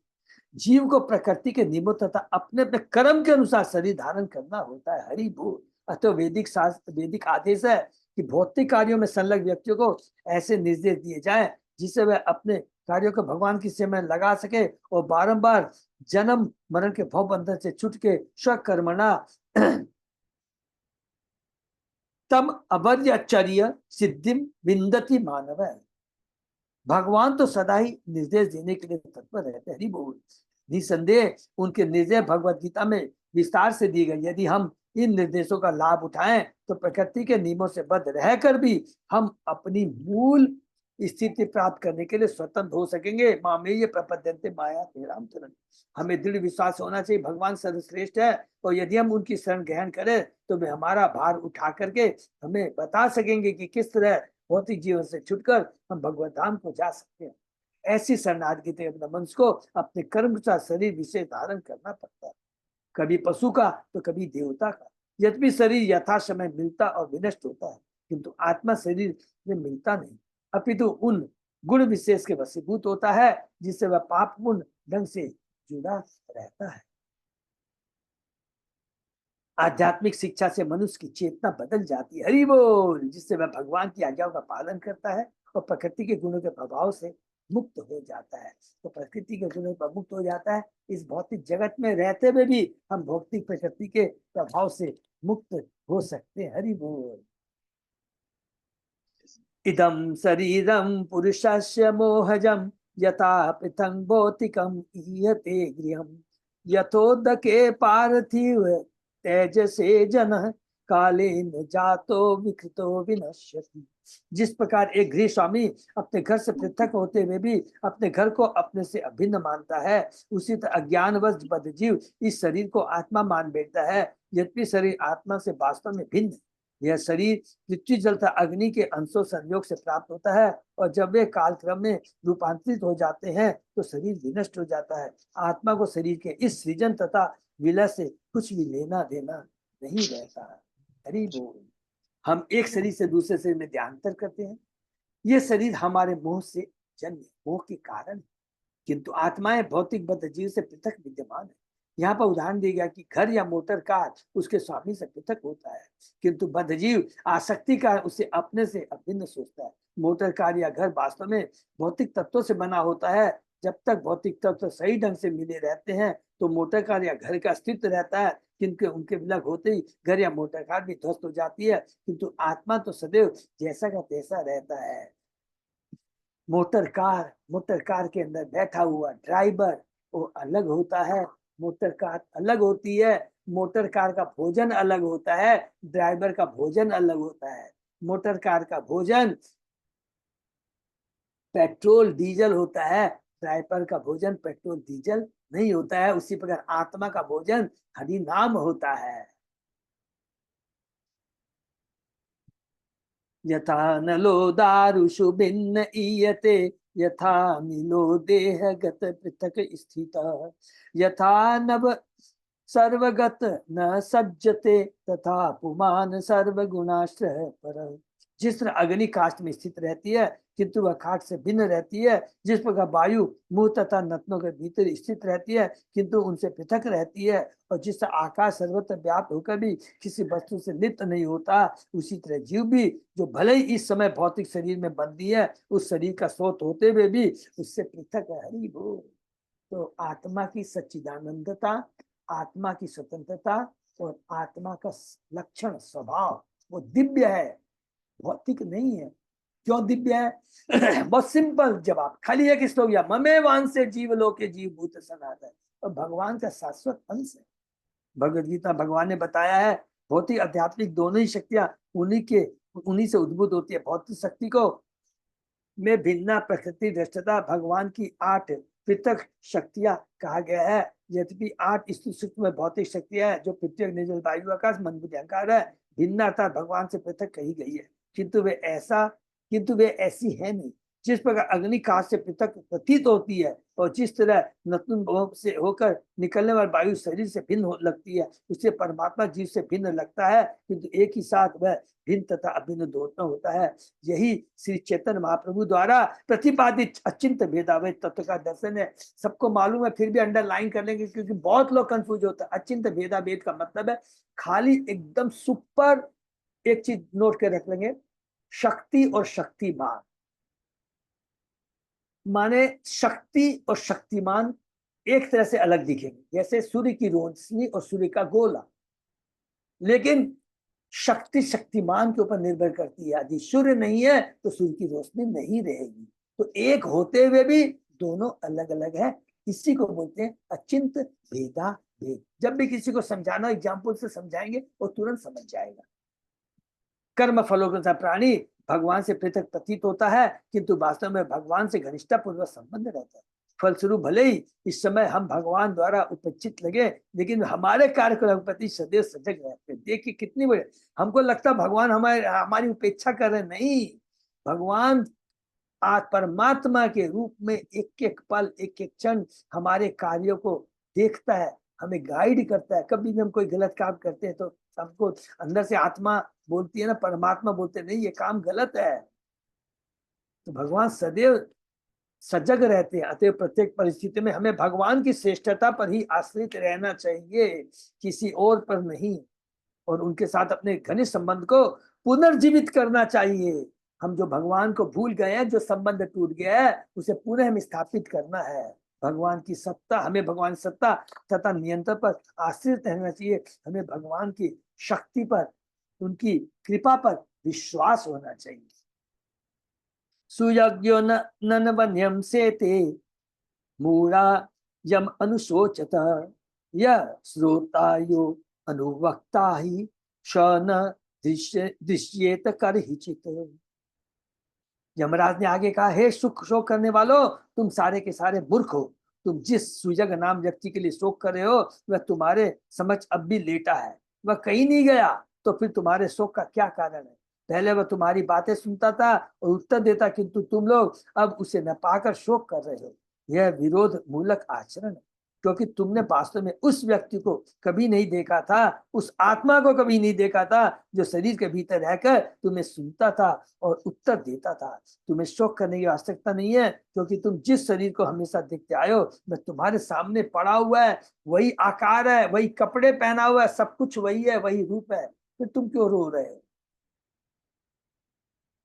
जीव को प्रकृति के नियमों तथा अपने अपने कर्म के अनुसार शरीर धारण करना होता है। हरि बोल। अतः वैदिक शास्त्र, वैदिक आदेश है कि भौतिक कार्यों में संलग्न व्यक्तियों को ऐसे निर्देश दिए जाए जिससे वह अपने कार्यों को भगवान की सेवा में लगा सके और बारंबार जन्म मरण के भव बंधन से छूट के स्वकर्मणा तम अवर्यचर्य सिद्धि विंदति मानव है। भगवान तो सदा ही निर्देश देने के लिए तत्पर रहते हैं। बोल। निसंदेह उनके निर्देश भगवत गीता में विस्तार से दिए गए। यदि हम इन निर्देशों का लाभ उठाएं तो प्रकृति के नियमों से बद्ध रहकर भी हम अपनी मूल स्थिति प्राप्त करने के लिए स्वतंत्र हो सकेंगे। मामेय प्रपद्यन्ते माया तेराम चरण। हमें दृढ़ विश्वास होना चाहिए भगवान सर्वश्रेष्ठ है, और यदि हम उनकी शरण ग्रहण करें तो वे हमारा भार उठा करके हमें बता सकेंगे कि किस तरह भौतिक जीवन से छुटकर हम भगवत धाम को जा सकते हैं। ऐसी शरणागति अपने मनुष्य को अपने कर्म का शरीर विशेष धारण करना पड़ता है, कभी पशु का तो कभी देवता का। यद्यपि शरीर यथा समय मिलता और विनष्ट होता है, किंतु आत्मा शरीर में मिलता नहीं, अपितु उन गुण विशेष के वशीभूत होता है जिससे वह पाप पुण्य ढंग से जुड़ा रहता है। आध्यात्मिक शिक्षा से मनुष्य की चेतना बदल जाती है, हरि बोल, जिससे वह भगवान की आज्ञाओं का पालन करता है और प्रकृति के गुणों के प्रभाव से मुक्त हो जाता है। तो प्रकृति के गुणों पर मुक्त हो जाता है। इस भौतिक जगत में रहते हुए भी हम भौतिक प्रकृति के प्रभाव से मुक्त हो सकते हैं, हरि बोल। इदं शरीरं पुरुषस्य मोहजं यथा पृथं भौतिकम् ईयते गृहं यथोदके पार्थिव तेजसे जनः कालेन जातो विकृतो विनश्यति। जिस प्रकार एक गृह स्वामी अपने घर से पृथक होते हुए भी अपने घर को अपने से अभिन्न मानता है, उसी तरह अज्ञानवश बद्धजीव इस शरीर को आत्मा मान बैठता है, यद्यपि शरीर आत्मा से वास्तव में भिन्न। यह शरीर पृथ्वी जल तथा अग्नि के अंशों संयोग से प्राप्त होता है, और जब वे कालक्रम में रूपांतरित हो जाते हैं तो शरीर विनष्ट हो जाता है। आत्मा को शरीर के इस सृजन तथा विलय से कुछ भी लेना देना नहीं रहता है, हरि बोल। हम एक शरीर से दूसरे शरीर में ध्यानांतर करते हैं। ये शरीर हमारे मोह से जन्म, मोह के कारण, किंतु आत्माएं भौतिक बद्ध जीव से पृथक विद्यमान है। यहाँ पर उदाहरण दिया गया कि घर या मोटर कार उसके स्वामी से पृथक होता है, किंतु बद्ध जीव आसक्ति का उसे अपने से अभिन्न सोचता है। मोटर कार या घर वास्तव में भौतिक तत्वों से बना होता है। जब तक भौतिक तत्व सही ढंग से मिले रहते हैं तो मोटर कार या घर का अस्तित्व रहता है, किंतु उनके विलग होते ही घर या मोटर कार भी ध्वस्त हो जाती है। किंतु आत्मा तो सदैव जैसा का तैसा रहता है। मोटर कार के अंदर बैठा हुआ ड्राइवर वो अलग होता है, मोटर कार अलग होती है। मोटर कार का भोजन अलग होता है, ड्राइवर का भोजन अलग होता है। मोटर कार का भोजन पेट्रोल डीजल होता है, ड्राइवर का भोजन पेट्रोल डीजल नहीं होता है। उसी प्रकार आत्मा का भोजन हरि नाम होता है। यथा नलो दारुषु भिन्न ईयते यथा नीलो देहगत पृथक स्थित यथा नभ सर्वगत न सज्जते तथा पुमान सर्वगुणाश्रय पर। जिस तरह अग्नि काष्ठ में स्थित रहती है किंतु वह काठ से भिन्न रहती है, जिस प्रकार वायु मुंह तथा नथनों के भीतर स्थित रहती है किंतु उनसे पृथक रहती है, और जिस तरह आकाश सर्वत्र व्याप्त होकर भी किसी वस्तु से लिप्त नहीं होता, उसी तरह जीव भी जो भले ही इस समय भौतिक शरीर में बंदी है, उस शरीर का स्रोत होते हुए भी उससे पृथक है, हरि बोल। तो आत्मा की सच्चिदानंदता, आत्मा की स्वतंत्रता और आत्मा का लक्षण स्वभाव वो दिव्य है, भौतिक नहीं है। क्यों दिव्य है? बहुत सिंपल जवाब, खाली एक श्लोक या ममे वांसे जीव लोके जीव भूत सनातन, और भगवान का शाश्वत अंश है। भगवद गीता भगवान ने बताया है भौतिक आध्यात्मिक दोनों ही शक्तियां उन्हीं से उद्भूत होती है। भौतिक शक्ति को में भिन्ना प्रकृति दृष्टता भगवान की 8 पृथक शक्तियां कहा गया है। यद्यपि 8 सूक्ष्म भौतिक शक्तियां हैं जो पृथ्वी निर्जल वायु आकाश मन बुद्धि अहंकार है, भिन्ना अर्थात भगवान से पृथक कही गई है, किंतु वे ऐसी है नहीं। जिस प्रकार अग्नि काश से पृथक प्रतीत होती है और जिस तरह नतुन से होकर निकलने वाली वायु शरीर से भिन्न लगती है, उससे परमात्मा जीव से भिन्न लगता है, किंतु एक ही साथ वह भिन्न तथा अभिन्न दोनों होता है। यही श्री चैतन्य महाप्रभु द्वारा प्रतिपादित अचिंत भेदाभेद तत्व का दर्शन है। सबको मालूम है, फिर भी अंडरलाइन कर लेंगे क्योंकि बहुत लोग कंफ्यूज होता है। अचिंत भेदाभेद का मतलब है खाली एकदम सुपर एक चीज नोट कर रख लेंगे, शक्ति और शक्तिमान। माने शक्ति और शक्तिमान एक तरह से अलग दिखेंगे, जैसे सूर्य की रोशनी और सूर्य का गोला, लेकिन शक्ति शक्तिमान के ऊपर निर्भर करती है। यदि सूर्य नहीं है तो सूर्य की रोशनी नहीं रहेगी। तो एक होते हुए भी दोनों अलग अलग है, इसी को बोलते हैं अचिंत भेदा भेद। जब भी किसी को समझाना एग्जाम्पल से समझाएंगे वो तुरंत समझ जाएगा। कर्म फलों के अनुसार प्राणी भगवान से पृथक प्रतीत होता है, किंतु वास्तव में भगवान से घनिष्ठता पूर्वक संबंध रहता है। फलस्वरूप भले ही इस समय हम भगवान द्वारा उपचित लगे, लेकिन हमारे कार्यक्रम के प्रति सदैव सजग रहते हैं। देखिए कितनी बड़ी, हमको लगता भगवान हमारी उपेक्षा कर रहे, नहीं, भगवान परमात्मा के रूप में एक एक पल एक एक क्षण हमारे कार्यों को देखता है, हमें गाइड करता है। कभी भी हम कोई गलत काम करते हैं तो हमको अंदर से आत्मा बोलती है ना, परमात्मा बोलते नहीं ये काम गलत है। तो भगवान सदैव सजग रहते हैं। अतः प्रत्येक परिस्थिति में हमें भगवान की श्रेष्ठता पर ही आश्रित रहना चाहिए, किसी और पर नहीं, और उनके साथ अपने घनिष्ठ संबंध को पुनर्जीवित करना चाहिए। हम जो भगवान को भूल गए हैं, जो संबंध टूट गया है, उसे पुनः हमें स्थापित करना है। भगवान की सत्ता, हमें भगवान सत्ता तथा नियंत्रण पर आश्रित रहना चाहिए। हमें भगवान की शक्ति पर, उनकी कृपा पर विश्वास होना चाहिए। सुयज्ञो नन्वन्यम सेते मूढ़ा यम अनुशोचत यह श्रोतायो अनुवक्ता ही श न दृश्येत कर ही चित। यमराज ने आगे कहा, हे सुख शोक करने वालों, तुम सारे के सारे मूर्ख हो। तुम जिस सुजग नाम व्यक्ति के लिए शोक कर रहे हो वह तुम्हारे समक्ष अब भी लेटा है, वह कहीं नहीं गया, तो फिर तुम्हारे शोक का क्या कारण है? पहले वह तुम्हारी बातें सुनता था और उत्तर देता, किंतु तुम लोग अब उसे न पाकर शोक कर रहे हो। यह विरोध मूलक आचरण है, क्योंकि तुमने वास्तव में उस व्यक्ति को कभी नहीं देखा था, उस आत्मा को कभी नहीं देखा था जो शरीर के भीतर रहकर तुम्हें सुनता था और उत्तर देता था। तुम्हें शोक करने की आवश्यकता नहीं है, क्योंकि तुम जिस शरीर को हमेशा देखते आए हो वह तुम्हारे सामने पड़ा हुआ है, वही आकार है, वही कपड़े पहना हुआ है, सब कुछ वही है, वही रूप है। फिर तुम क्यों रो रहे हो?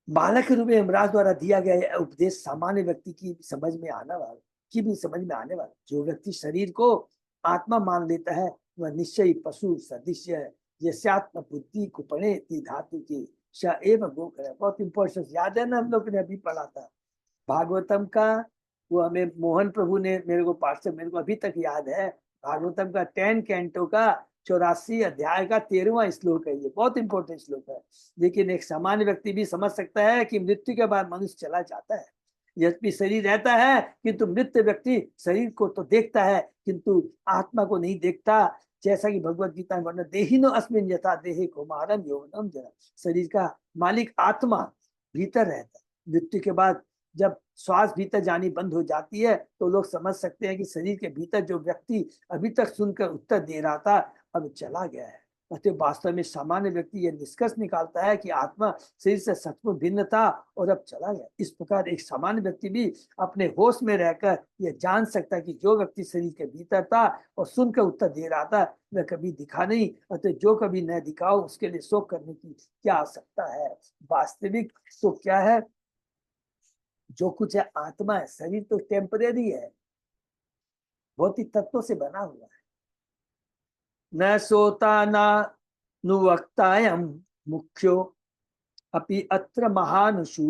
बालक के रूप में यमराज द्वारा दिया गया उपदेश सामान्य व्यक्ति की समझ में आने वाला। जो व्यक्ति शरीर को आत्मा मान लेता है वह निश्चय पशु सदृश है। यस्यात्म बुद्धि कुपणे धातु की श एव गोकर। बहुत इंपॉर्टेंट याद है ना, हम लोग ने अभी पढ़ा था भागवतम का। वो हमें मोहन प्रभु ने मेरे को पाठ से, मेरे को अभी तक याद है, भागवतम का 10 कैंटो का 84 अध्याय का 13वां श्लोक है। ये बहुत इंपॉर्टेंट श्लोक है। लेकिन एक सामान्य व्यक्ति भी समझ सकता है कि मृत्यु के बाद मनुष्य चला जाता है, यद्यपि शरीर रहता है, किंतु मृत व्यक्ति शरीर को तो देखता है किंतु आत्मा को नहीं देखता। जैसा कि भगवत गीता में वर्णन, देहिनो अस्मिन् यथा देहे कौमारम यौवनम जरा। शरीर का मालिक आत्मा भीतर रहता है। मृत्यु के बाद जब श्वास भीतर जानी बंद हो जाती है तो लोग समझ सकते हैं कि शरीर के भीतर जो व्यक्ति अभी तक सुनकर उत्तर दे रहा था अब चला गया है। अतः वास्तव में सामान्य व्यक्ति यह निष्कर्ष निकालता है कि आत्मा शरीर से सचमुच भिन्न था और अब चला गया। इस प्रकार एक सामान्य व्यक्ति भी अपने होश में रहकर यह जान सकता है कि जो व्यक्ति शरीर के भीतर था और सुनकर उत्तर दे रहा था वह कभी दिखा नहीं। अतः जो कभी न दिखाओ उसके लिए शोक करने की क्या आवश्यकता है? वास्तविक तो क्या है, जो कुछ है आत्मा है, शरीर तो टेम्परेरी है, भौतिक तत्वों से बना हुआ है। न सोता न नुवक्तायम मुख्यो अपि अत्र महानुषु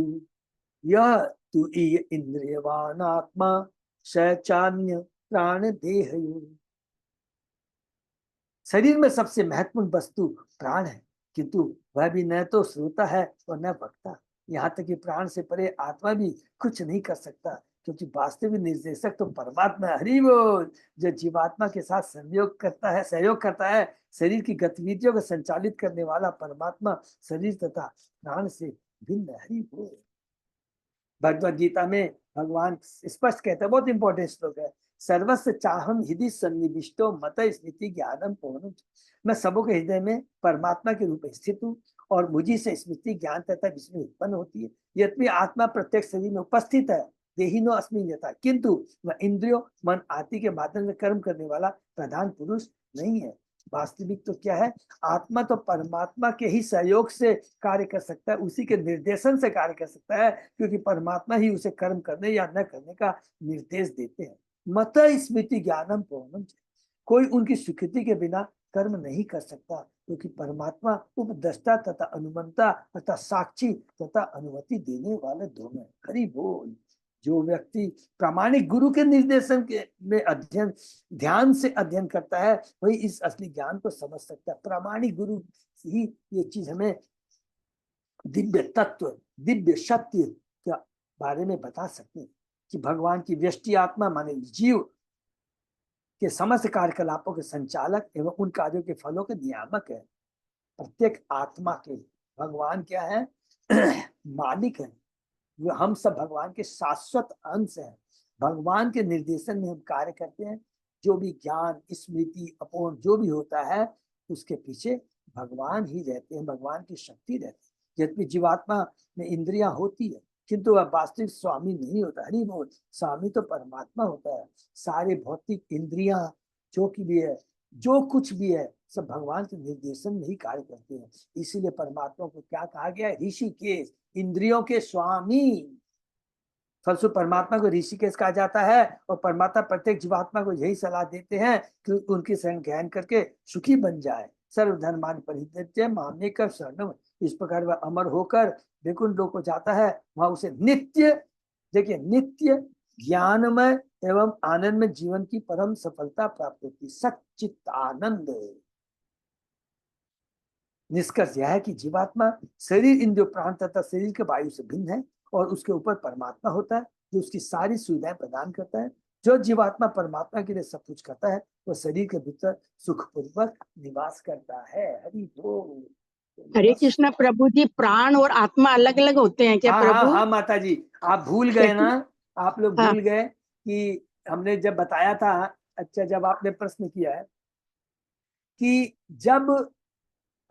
यह तु इंद्रियवान आत्मा सचान्य प्राण देह। शरीर में सबसे महत्वपूर्ण वस्तु प्राण है, किंतु वह भी न तो श्रोता है और न वक्ता। यहाँ तक कि प्राण से परे आत्मा भी कुछ नहीं कर सकता, क्योंकि वास्तविक निर्देशक तो परमात्मा है। हरि बोल। जो जीवात्मा के साथ सहयोग करता है, शरीर की गतिविधियों को संचालित करने वाला परमात्मा शरीर तथा प्राण से भिन्न। हरि बोल। भगवद गीता में भगवान स्पष्ट कहते हैं, बहुत इंपॉर्टेंट श्लोक है, सर्वस्व चाहम हृदय सन्निविष्टो मत स्मृति ज्ञानम पवनम। मैं सबों के हृदय में परमात्मा के रूप में स्थित हूँ और मुझी से स्मृति ज्ञान तथा विस्मृति उत्पन्न होती है। यद्यपि आत्मा प्रत्येक शरीर में उपस्थित है, देहिनो अस्मिन् यथा, किंतु वह इंद्रियों मन आदि के माध्यम से कर्म करने वाला प्रधान पुरुष नहीं है। वास्तविक तो क्या है, आत्मा तो परमात्मा के ही सहयोग से कार्य कर सकता है, उसी के निर्देशन से कार्य कर सकता है, क्योंकि परमात्मा ही उसे कर्म करने या न करने का निर्देश देते हैं। मत स्मृति ज्ञानम पवनम। कोई उनकी स्वीकृति के बिना कर्म नहीं कर सकता, क्योंकि परमात्मा उपद्रष्टा तथा अनुमंता तथा साक्षी तथा अनुमति देने वाले दोनों है। हरि बोल। जो व्यक्ति प्रामाणिक गुरु के निर्देशन के में अध्ययन ध्यान से अध्ययन करता है वही इस असली ज्ञान को समझ सकता है। प्रामाणिक गुरु ही ये चीज हमें दिव्य तत्व, दिव्य सत्य के बारे में बता सकते हैं कि भगवान की व्यष्टि आत्मा माने जीव के समस्त कार्यकलापों के संचालक एवं उन कार्यों के फलों के नियामक है। प्रत्येक आत्मा के भगवान क्या है? मालिक है। वो हम सब भगवान के शाश्वत अंश हैं। भगवान के निर्देशन में हम कार्य करते हैं। जो भी ज्ञान, स्मृति, अपोहन जो भी होता है उसके पीछे भगवान ही रहते हैं, भगवान की शक्ति रहती है। यद्यपि जीवात्मा में इंद्रियां होती है किंतु वह वास्तविक स्वामी नहीं होता। हरि बोल। स्वामी तो परमात्मा होता है। सारे भौतिक इंद्रियां जो की भी है, जो कुछ भी है, सब भगवान के निर्देशन में ही कार्य करते हैं। इसीलिए परमात्मा को क्या कहा गया है? ऋषिकेश, इंद्रियों के स्वामी। फलस्वरूप परमात्मा को ऋषिकेश कहा जाता है और परमात्मा प्रत्येक जीवात्मा को यही सलाह देते हैं कि उनकी शरण ग्रहण करके सुखी बन जाए। सर्वधर्मान् परित्यज्य मामेकं शरणं। इस प्रकार वह अमर होकर वैकुंठ लोक को जाता है। वहां उसे नित्य, देखिए, नित्य ज्ञानमय एवं आनंदमय जीवन की परम सफलता प्राप्त होती। सच्चित आनंद। निष्कर्ष यह है कि जीवात्मा शरीर, इंद्रिय, प्राण तथा शरीर के वायु से भिन्न है और उसके ऊपर परमात्मा होता है जो उसकी सारी सुविधाएं प्रदान करता है। जो जीवात्मा परमात्मा के लिए सब कुछ करता है वह शरीर के भीतर सुखपूर्वक निवास करता है। हरि बोल। हरे कृष्णा प्रभु जी, प्राण और आत्मा अलग अलग होते हैं क्या हाँ हाँ प्रभु? हाँ माता जी, आप भूल गए ना। आप लोग हाँ भूल गए कि हमने जब बताया था। अच्छा, जब आपने प्रश्न किया है कि जब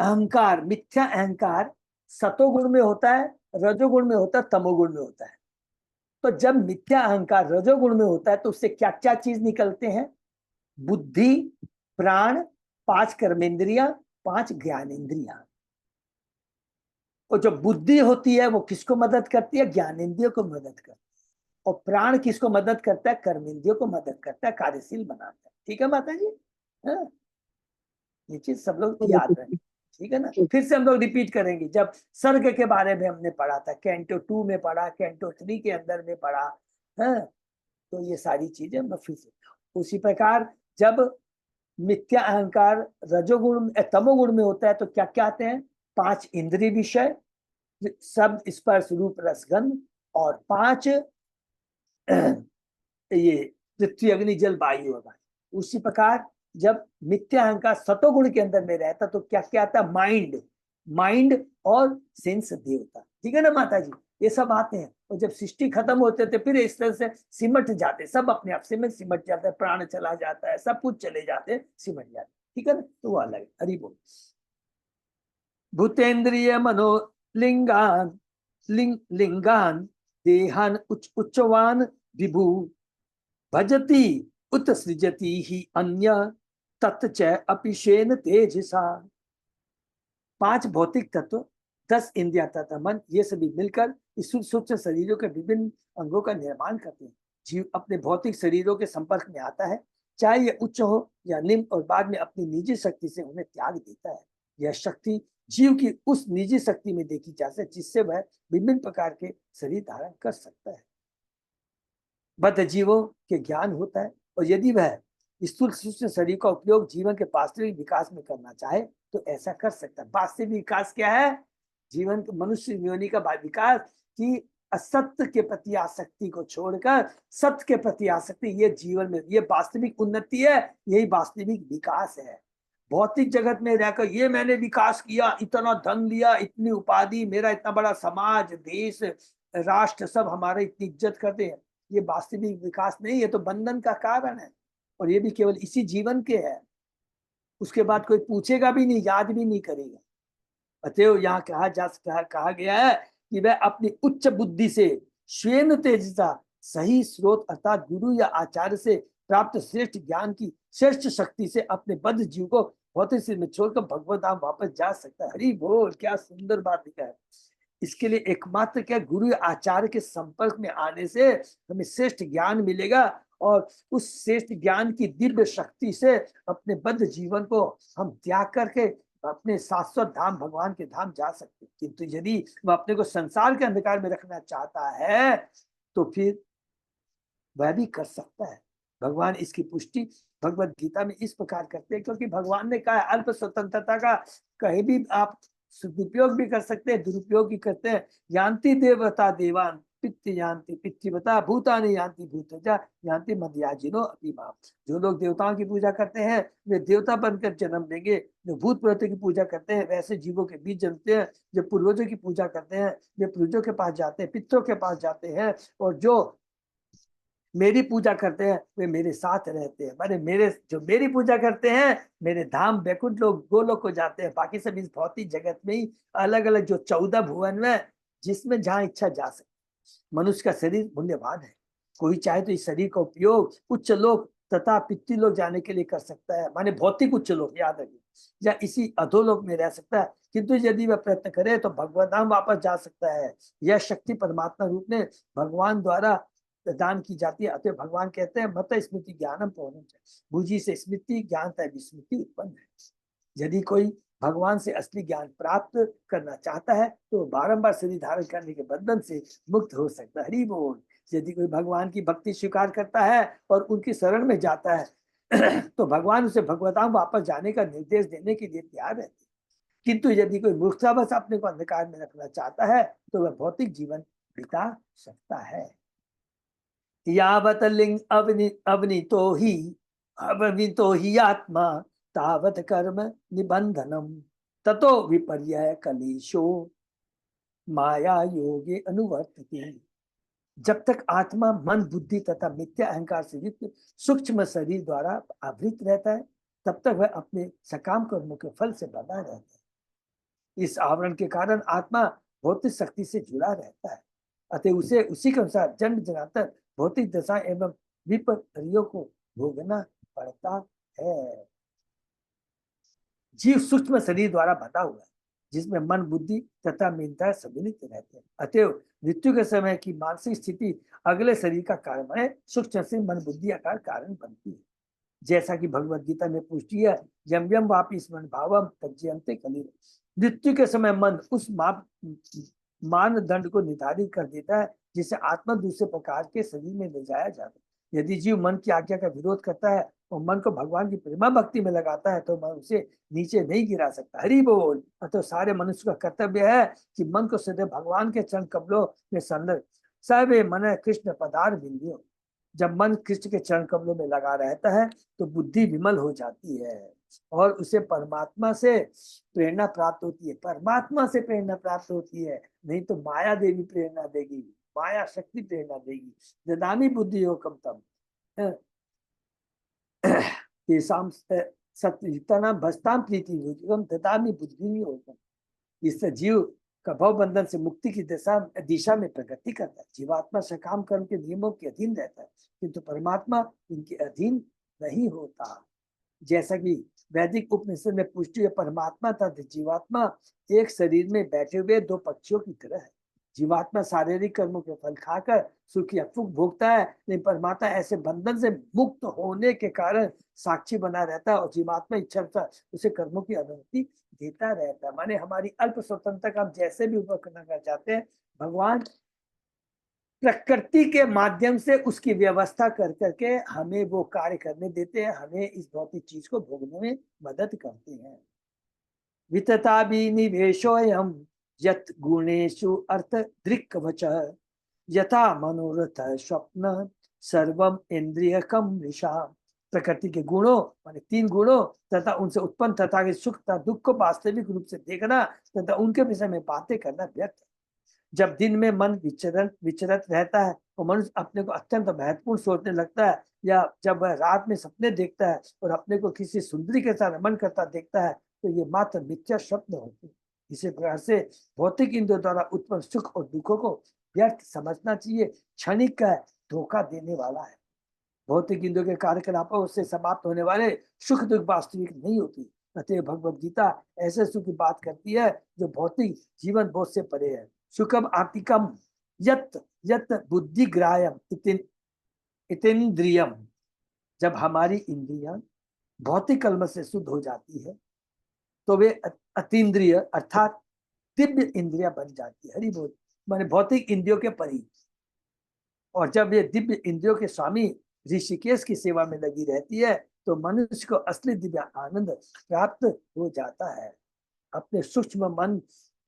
अहंकार, मिथ्या अहंकार सतोगुण में होता है, रजोगुण में होता है, तमोगुण में होता है। तो जब मिथ्या अहंकार रजोगुण में होता है तो उससे क्या क्या चीज निकलते हैं? बुद्धि, प्राण, 5 कर्मेंद्रियां, 5 ज्ञानेंद्रियां। और जो बुद्धि होती है वो किसको मदद करती है? ज्ञानेंद्रियों को मदद करती है। और प्राण किसको मदद करता है? कर्मेंद्रियों को मदद करता है, कार्यशील बनाता है। ठीक है माता जी? हाँ, ये चीज सब लोग याद रखें। ठीक है ना? फिर से हम लोग रिपीट करेंगे। जब सर्ग के बारे में हमने पढ़ा था, कैंटो 2 में पढ़ा, कैंटो 3 के अंदर में पढ़ा है। तो ये सारी चीजें हम फिर से उसी प्रकार जब मिथ्या अहंकार रजोगुण, तमोगुण में होता है तो क्या क्या आते हैं? 5 इंद्रिय विषय, शब्द, स्पर्श, रूप, रसगंध, और 5 ये पृथ्वी, अग्नि, जल, वायु, आकाश। उसी प्रकार जब मिथ्या अहंकार सतोगुण के अंदर में रहता तो क्या क्या आता? माइंड, माइंड और सेंस देवता। ठीक है ना माता जी? ये सब आते हैं। और जब सृष्टि खत्म होते थे फिर इस तरह से सिमट जाते, सब अपने आप से में सिमट जाता है, प्राण चला जाता है, सब कुछ चले जाते हैं, सिमट जाते हैं। ठीक है ना? तो वो अलग। हरि बोल। भूतेन्द्रिय मनो लिंगान, लिंगान देहान उच्चवान विभु भजती उत सृजति ही अन्य तत्च अपिशेन तेजसा। 5 भौतिक तत्व, 10 इंद्रिया तथा मन, ये सभी मिलकर इस सूक्ष्म शरीरों के विभिन्न अंगों का निर्माण करते हैं। जीव अपने भौतिक शरीरों के संपर्क में आता है, चाहे ये उच्च हो या निम्न, और बाद में अपनी निजी शक्ति से उन्हें त्याग देता है। यह शक्ति जीव की उस निजी शक्ति में देखी जा सकती जिससे वह विभिन्न प्रकार के शरीर धारण कर सकता है। बद्ध जीवों के ज्ञान होता है और यदि वह स्थूल सूक्ष्म शरीर का उपयोग जीवन के वास्तविक विकास में करना चाहे तो ऐसा कर सकता है। वास्तविक विकास क्या है? जीवन के मनुष्य योनि का विकास, कि असत्य के प्रति आसक्ति को छोड़कर सत्य के प्रति आसक्ति, ये जीवन में ये वास्तविक उन्नति है, यही वास्तविक विकास है। भौतिक जगत में रहकर ये मैंने विकास किया, इतना धन लिया, इतनी उपाधि, मेरा इतना बड़ा समाज, देश, राष्ट्र, सब हमारे इतनी इज्जत करते हैं, ये वास्तविक विकास नहीं, ये तो बंधन का कारण है। और ये भी केवल इसी जीवन के है, उसके बाद कोई पूछेगा भी नहीं, याद भी नहीं करेगा। अतएव यहाँ कहा गया है कि वह अपनी उच्च बुद्धि से स्वयं तेजसा सही स्रोत अर्थात गुरु या आचार्य से प्राप्त श्रेष्ठ ज्ञान की श्रेष्ठ शक्ति से अपने बद्ध जीव को भौतिक शरीर में छोड़कर भगवत धाम वापस जा सकता है। हरि बोल। क्या सुंदर बात लिखा है। इसके लिए एकमात्र क्या, गुरु आचार्य के संपर्क में आने से हमें श्रेष्ठ ज्ञान मिलेगा और उस श्रेष्ठ ज्ञान की दिव्य शक्ति से अपने बद्ध जीवन को हम त्याग करके अपने शाश्वत धाम, भगवान के धाम जा सकते। किंतु यदि वह अपने को संसार के अंधकार में रखना चाहता है तो फिर वह भी कर सकता है। भगवान इसकी पुष्टि भगवत गीता में इस प्रकार करते हैं, क्योंकि भगवान ने कहा अल्प स्वतंत्रता का कहीं भी आप सदुपयोग भी कर सकते हैं, दुरुपयोग भी करते हैं। यान्ति देवता देवान पितृ यान्ति पितृवता भूतानि यान्ति भूतजा यान्ति मध्याजिनो अभिभाव। जो लोग देवताओं की पूजा करते हैं वे देवता बनकर जन्म लेंगे, जो भूत प्रेतों की पूजा करते हैं वैसे जीवों के बीच जन्मते हैं, जो पूर्वजों की पूजा करते हैं वे पूर्वजों के पास जाते हैं, पितरों के पास जाते हैं, और जो मेरी पूजा करते हैं वे मेरे साथ रहते हैं। माने मेरे जो मेरी पूजा करते हैं मेरे धाम वैकुंठ लोग गोलोक को जाते हैं। बाकी सब इस भौतिक जगत में ही अलग अलग जो 14 भुवन में जिसमें जहां इच्छा जा सकती। मनुष्य का शरीर मूल्यवान है, कोई चाहे तो इस शरीर का उपयोग उच्च लोक तथा पितृलोक जाने के लिए कर सकता है, माने भौतिक उच्च लोक याद रखिए, या इसी अधोलोक में रह सकता है, किंतु यदि वह प्रयत्न करे तो भगवत धाम वापस जा सकता है। यह शक्ति परमात्मा रूप में भगवान द्वारा प्रदान की जाती है। अतः भगवान कहते हैं मत स्मृति ज्ञानम पौनम, बुद्धि से स्मृति ज्ञान तय विस्मृति उत्पन्न है। यदि कोई भगवान से असली ज्ञान प्राप्त करना चाहता है तो बारंबार शरीर धारण करने के बंधन से मुक्त हो सकता है। हरि बोल। यदि कोई भगवान की भक्ति स्वीकार करता है और उनकी शरण में जाता है तो भगवान उसे भगवताम वापस जाने का निर्देश देने के लिए तैयार रहते हैं। किंतु यदि कोई मूर्खतावश अपने को अंधकार में रखना चाहता है तो वह भौतिक जीवन बिता सकता है। यावत लिंग अवनीतो ही आत्मा तावत कर्म निबंधनम ततो विपर्य कलेशो माया योगे अनुवर्तते। जब तक आत्मा मन बुद्धि तथा मिथ्या अहंकार से युक्त सूक्ष्म शरीर द्वारा आवृत रहता है तब तक वह अपने सकाम कर्मों के फल से बंधा रहता है। इस आवरण के कारण आत्मा भौतिक शक्ति से जुड़ा रहता है, अतः उसे उसी के अनुसार जन्म जन्मांतर भौतिक दशा एवं विपर्यों को भोगना पड़ता है। जीव सूक्ष्म शरीर द्वारा बंधा हुआ है जिसमें मन बुद्धि तथा मिथ्या सम्मिलित रहते हैं। अतएव मृत्यु के समय की मानसिक स्थिति अगले शरीर का कारण है। सूक्ष्म से मन बुद्धि आकार कारण बनती है। जैसा कि भगवत गीता में पुष्टि है, यम यम वापि स्मरण भावम तज्जयन्ते कलिर। मृत्यु के समय मन उस मानदंड को निर्धारित कर देता है जिसे आत्मा दूसरे प्रकार के शरीर में ले जाया जाता है। यदि जीव मन की आज्ञा का विरोध करता है और मन को भगवान की प्रेमा भक्ति में लगाता है तो मन उसे नीचे नहीं गिरा सकता। हरि बोल। अतः सारे मनुष्य का कर्तव्य है कि मन को सदैव भगवान के चरण कमलों में संलग्न सर्वे मन कृष्ण पदार बिंदियो। जब मन कृष्ण के चरण कमलों में लगा रहता है तो बुद्धि विमल हो जाती है और उसे परमात्मा से प्रेरणा प्राप्त होती है। परमात्मा से प्रेरणा प्राप्त होती है, नहीं तो माया देवी प्रेरणा देगी, माया शक्ति प्रेरणा देगी। ददामी बुद्धि हो कम तम सत्युक्तानां भस्तां प्रीति ददामी बुद्धि होकम। इससे जीव का भव बंधन से मुक्ति की दिशा में प्रगति करता है। जीवात्मा सकाम कर्म के नियमों के अधीन रहता है किंतु परमात्मा इनके अधीन नहीं होता। जैसा कि वैदिक उपनिषद में पुष्टि है, परमात्मा तथा जीवात्मा एक शरीर में बैठे हुए दो पक्षियों की तरह है। जीवात्मा शारीरिक कर्मों के फल खाकर सुख या सुख भोगता है, लेकिन परमात्मा ऐसे बंधन से मुक्त होने के कारण साक्षी बना रहता है और जीवात्मा इच्छा उसे कर्मों की अनुमति देता रहता है। माने हमारी अल्प स्वतंत्रता का हम जैसे भी उपयोग करना चाहते हैं, भगवान प्रकृति के माध्यम से उसकी व्यवस्था कर करके हमें वो कार्य करने देते हैं, हमें इस भौतिक चीज को भोगने में मदद करते हैं। वितता विनिवेशोऽयं यत् गुणेषु अर्थ दृक्वच यथा मनोरथ स्वप्न सर्वम इंद्रियकम निशा। प्रकृति के गुणों माने तीन गुणों तथा उनसे उत्पन्न तथा के सुख तथा दुख को वास्तविक रूप से देखना तथा उनके विषय में बातें करना व्यर्थ है। जब दिन में मन विचरत रहता है और मनुष्य अपने को अत्यंत महत्वपूर्ण सोचने लगता है, या जब वह रात में सपने देखता है और अपने को किसी सुंदरी के साथ रमन करता देखता है तो ये मात्र मिथ्या स्वप्न होते हैं। इसी प्रकार से भौतिक इंद्रियों द्वारा उत्पन्न सुख और दुखों को व्यर्थ समझना चाहिए, क्षणिक का धोखा देने वाला है। भौतिक इंद्रियों के कार्यकलापों से समाप्त होने वाले सुख दुख वास्तविक नहीं होती। अतः भगवत गीता ऐसे सुख की बात करती है जो भौतिक जीवन बोध से परे है। सुखम आतिकम यत यत बुद्धि ग्राह्यम इतेन्द्रियम। जब हमारी इंद्रियां भौतिक कलम से शुद्ध हो जाती है तो वे अतीन्द्रिय अर्थात दिव्य इंद्रिया बन जाती है। हरि बोल। माने भौतिक इंद्रियों के परि और जब ये दिव्य इंद्रियों के स्वामी ऋषिकेश की सेवा में लगी रहती है तो मनुष्य को असली दिव्य आनंद प्राप्त हो जाता है। अपने सूक्ष्म मन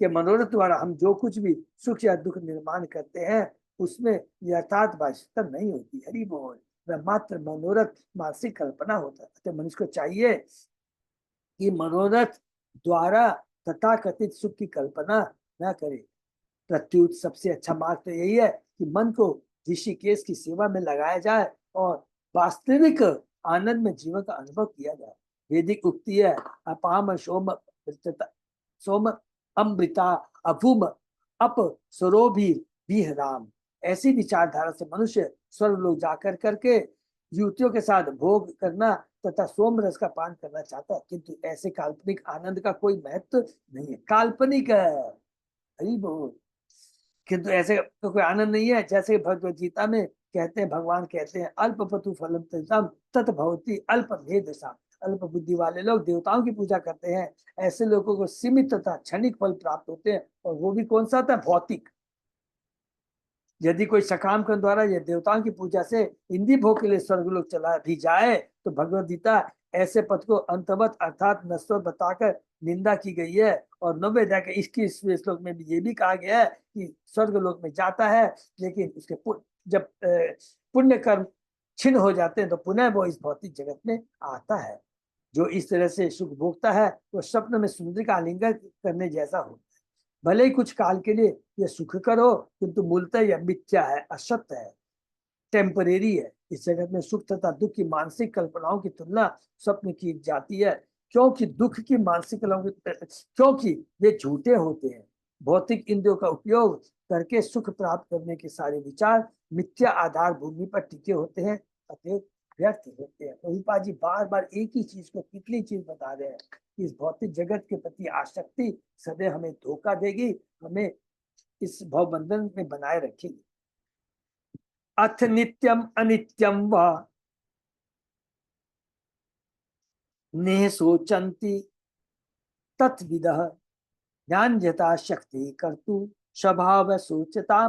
के मनोरथ द्वारा हम जो कुछ भी सुख या दुख निर्माण करते हैं उसमें यथार्थ वास्तविकता नहीं होती। हरि बोल। वह मात्र मनोरथ मानसिक कल्पना होता है। तो मनुष्य को चाहिए कि मनोरथ द्वारा तथाकथित सुख की कल्पना न करे। प्रत्युत सबसे अच्छा मार्ग तो यही है कि मन को ऋषिकेश की सेवा में लगाया जाए और वास्तविक आनंद में जीवन का अनुभव किया जाए। वैदिक उक्ति है अपाम सोम सोम अमृता अभूम अप सरोभी राम। ऐसी विचारधारा से मनुष्य स्वर्ग लोग जाकर करके युवतियों के साथ भोग करना तथा सोम रस का पान करना चाहता है, किंतु ऐसे काल्पनिक आनंद का कोई महत्व नहीं है, काल्पनिक है। हरि बोल। किंतु ऐसे तो कोई आनंद नहीं है। जैसे भगवत गीता में कहते हैं, भगवान कहते हैं अल्प पतु फलम तम तत् भवति अल्प भेदसा। अल्प बुद्धि वाले लोग देवताओं की पूजा करते हैं, ऐसे लोगों को सीमित तथा क्षणिक फल प्राप्त होते हैं, और वो भी कौन सा था? भौतिक। यदि कोई सकाम कर्म द्वारा या देवताओं की पूजा से इंद्रिय भोग के लिए स्वर्गलोक चला भी जाए तो भगवत गीता ऐसे पथ को अंतवत अर्थात नश्वर बताकर निंदा की गई है। और 90 अध्याय के 21वें श्लोक में भी ये भी कहा गया है कि स्वर्गलोक में जाता है, लेकिन उसके जब पुण्य कर्म छिन्न हो जाते हैं तो पुनः वो इस भौतिक जगत में आता है। जो इस तरह से सुख भोगता है वो स्वप्न में सुंदरी का आलिंगन करने जैसा होता है। भले ही कुछ काल के लिए यह सुख करो, किंतु मूलतः यह मिथ्या है, असत्य है, टेम्परेरी है। इस जगत में सुख तथा दुख की मानसिक कल्पनाओं की तुलना स्वप्न की जाती है, क्योंकि दुख की मानसिक क्योंकि वे झूठे होते हैं। भौतिक इंद्रियों का उपयोग करके सुख प्राप्त करने के सारे विचार मिथ्या आधार भूमि पर टिके होते हैं, अतएव व्यर्थ होते हैं। प्रभुपाद जी बार बार एक ही चीज को कितनी चीज बता रहे हैं कि इस भौतिक जगत के प्रति आसक्ति सदैव हमें धोखा देगी, हमें इस भवबंधन में बनाए रखेगी। अथ नित्यम अनित्यम व नेह सोचंती तत्विदः ज्ञान यथा शक्ति कर्तु स्वभाव सोचता।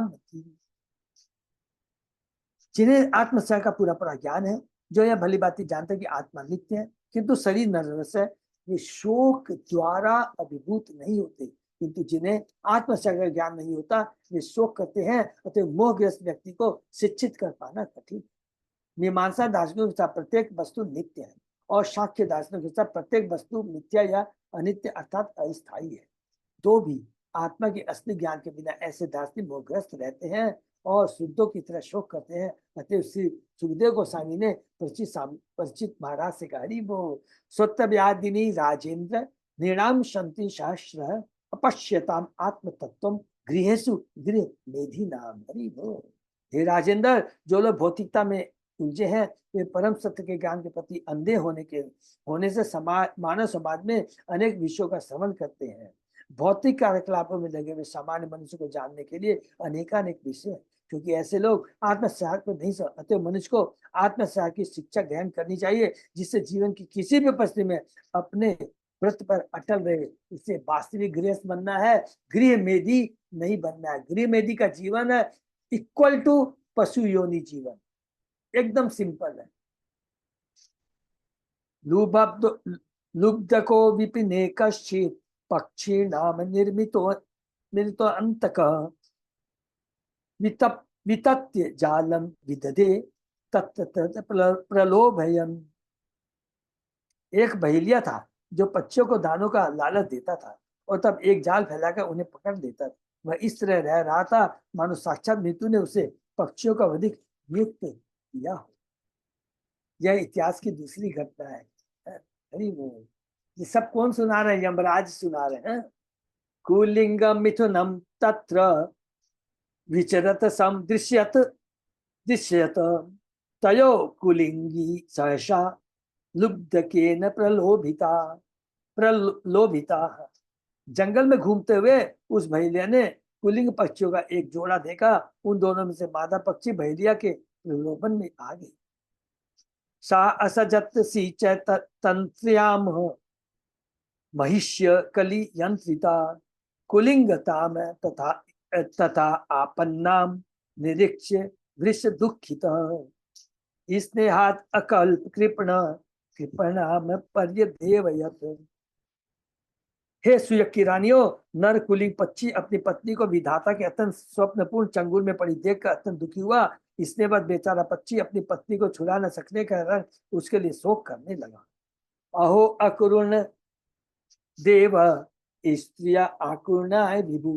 जिन्हें आत्मस्या का पूरा पूरा ज्ञान है, जो यह भली बात जानते हैं कि आत्मा नित्य है किंतु शरीर नरवस है, वे शोक द्वारा अभिभूत नहीं होते। किंतु जिन्हें आत्मस्या का ज्ञान नहीं होता वे शोक करते हैं, अतः मोहग्रस्त व्यक्ति को शिक्षित कर पाना कठिन। मीमांसा दार्शनिकों के साथ प्रत्येक वस्तु नित्य है और शाक्य दार्शनिकों के साथ प्रत्येक वस्तु मिथ्या या अनित्य अर्थात अस्थायी है। तो भी आत्मा के असली ज्ञान के बिना ऐसे दार्शनिक मोहग्रस्त रहते हैं और शुद्धों की तरह शोक करते हैं। अतः श्री सुखदेव गोस्वामी ने परिचित महाराज से कहा, वो स्वत्व्यादिनी राजेंद्र निर्णाम शांति शास्त्र अपश्यताम आत्म तत्व गृहेशु गृह मेधी नाम। हरि बोल। हे राजेंद्र, जो लोग भौतिकता में उलझे हैं वे परम सत्य के ज्ञान के प्रति अंधे होने से मानव समाज में अनेक विषयों का श्रवण करते हैं। भौतिक कार्यकलापों में लगे हुए सामान्य मनुष्य को जानने के लिए अनेकानेक विषय, क्योंकि ऐसे लोग आत्मसहायक को नहीं समझते। अतः मनुष्य को आत्मसहायक की शिक्षा ग्रहण करनी चाहिए, जिससे जीवन की किसी भी परिस्थिति में अपने व्रत पर अटल रहे। इससे वास्तविक गृहस्थ बनना है, गृह मेधी नहीं बनना है। गृह मेधी का जीवन है इक्वल टू पशु योनि जीवन, एकदम सिंपल है। लुब्ध को विपिने कश्चित पक्षी नाम निर्मितो अंतक वितत्य जालम विदधे तत्त प्रलोभयन। एक बहेलिया था जो पक्षियों को दानों का लालच देता था और तब एक जाल फैलाकर उन्हें पकड़ लेता था। वह इस तरह रह रहा था मानो साक्षात मृत्यु ने उसे पक्षियों का वधिक नियुक्त किया हो। यह इतिहास की दूसरी घटना है। हरि बोल। ये सब कौन सुना रहे हैं? यमराज सुना रहे हैं। कुलिंग मिथुनम तत्र विचरत समदृश्यत दृश्यत तयो कुलिंगी सहसा लुब्धकेन प्रलोभिता। जंगल में घूमते हुए उस बहेलिया ने कुलिंग पक्षियों का एक जोड़ा देखा। उन दोनों में से मादा पक्षी बहेलिया के प्रलोभन में आ गई। सा असजत सीच तंत्र्याम महिष्य कली यंत्रिता कुलिंगताम तथा आपन्नाम निरीक्ष्य वृष दुखित स्नेहात अकल्प कृपण कृपणाम पर्यदेवयत्। हे सुयक की रानियों, नर कुलीन पक्षी अपनी पत्नी को विधाता के अत्यंत स्वप्नपूर्ण चंगुल में पड़ी देखकर अत्यंत दुखी हुआ। इसने बाद बेचारा पक्षी अपनी पत्नी को छुड़ा न सकने के कारण उसके लिए शोक करने लगा। अहो अकुरुण देव स्त्रिया आकुर्णाय विभु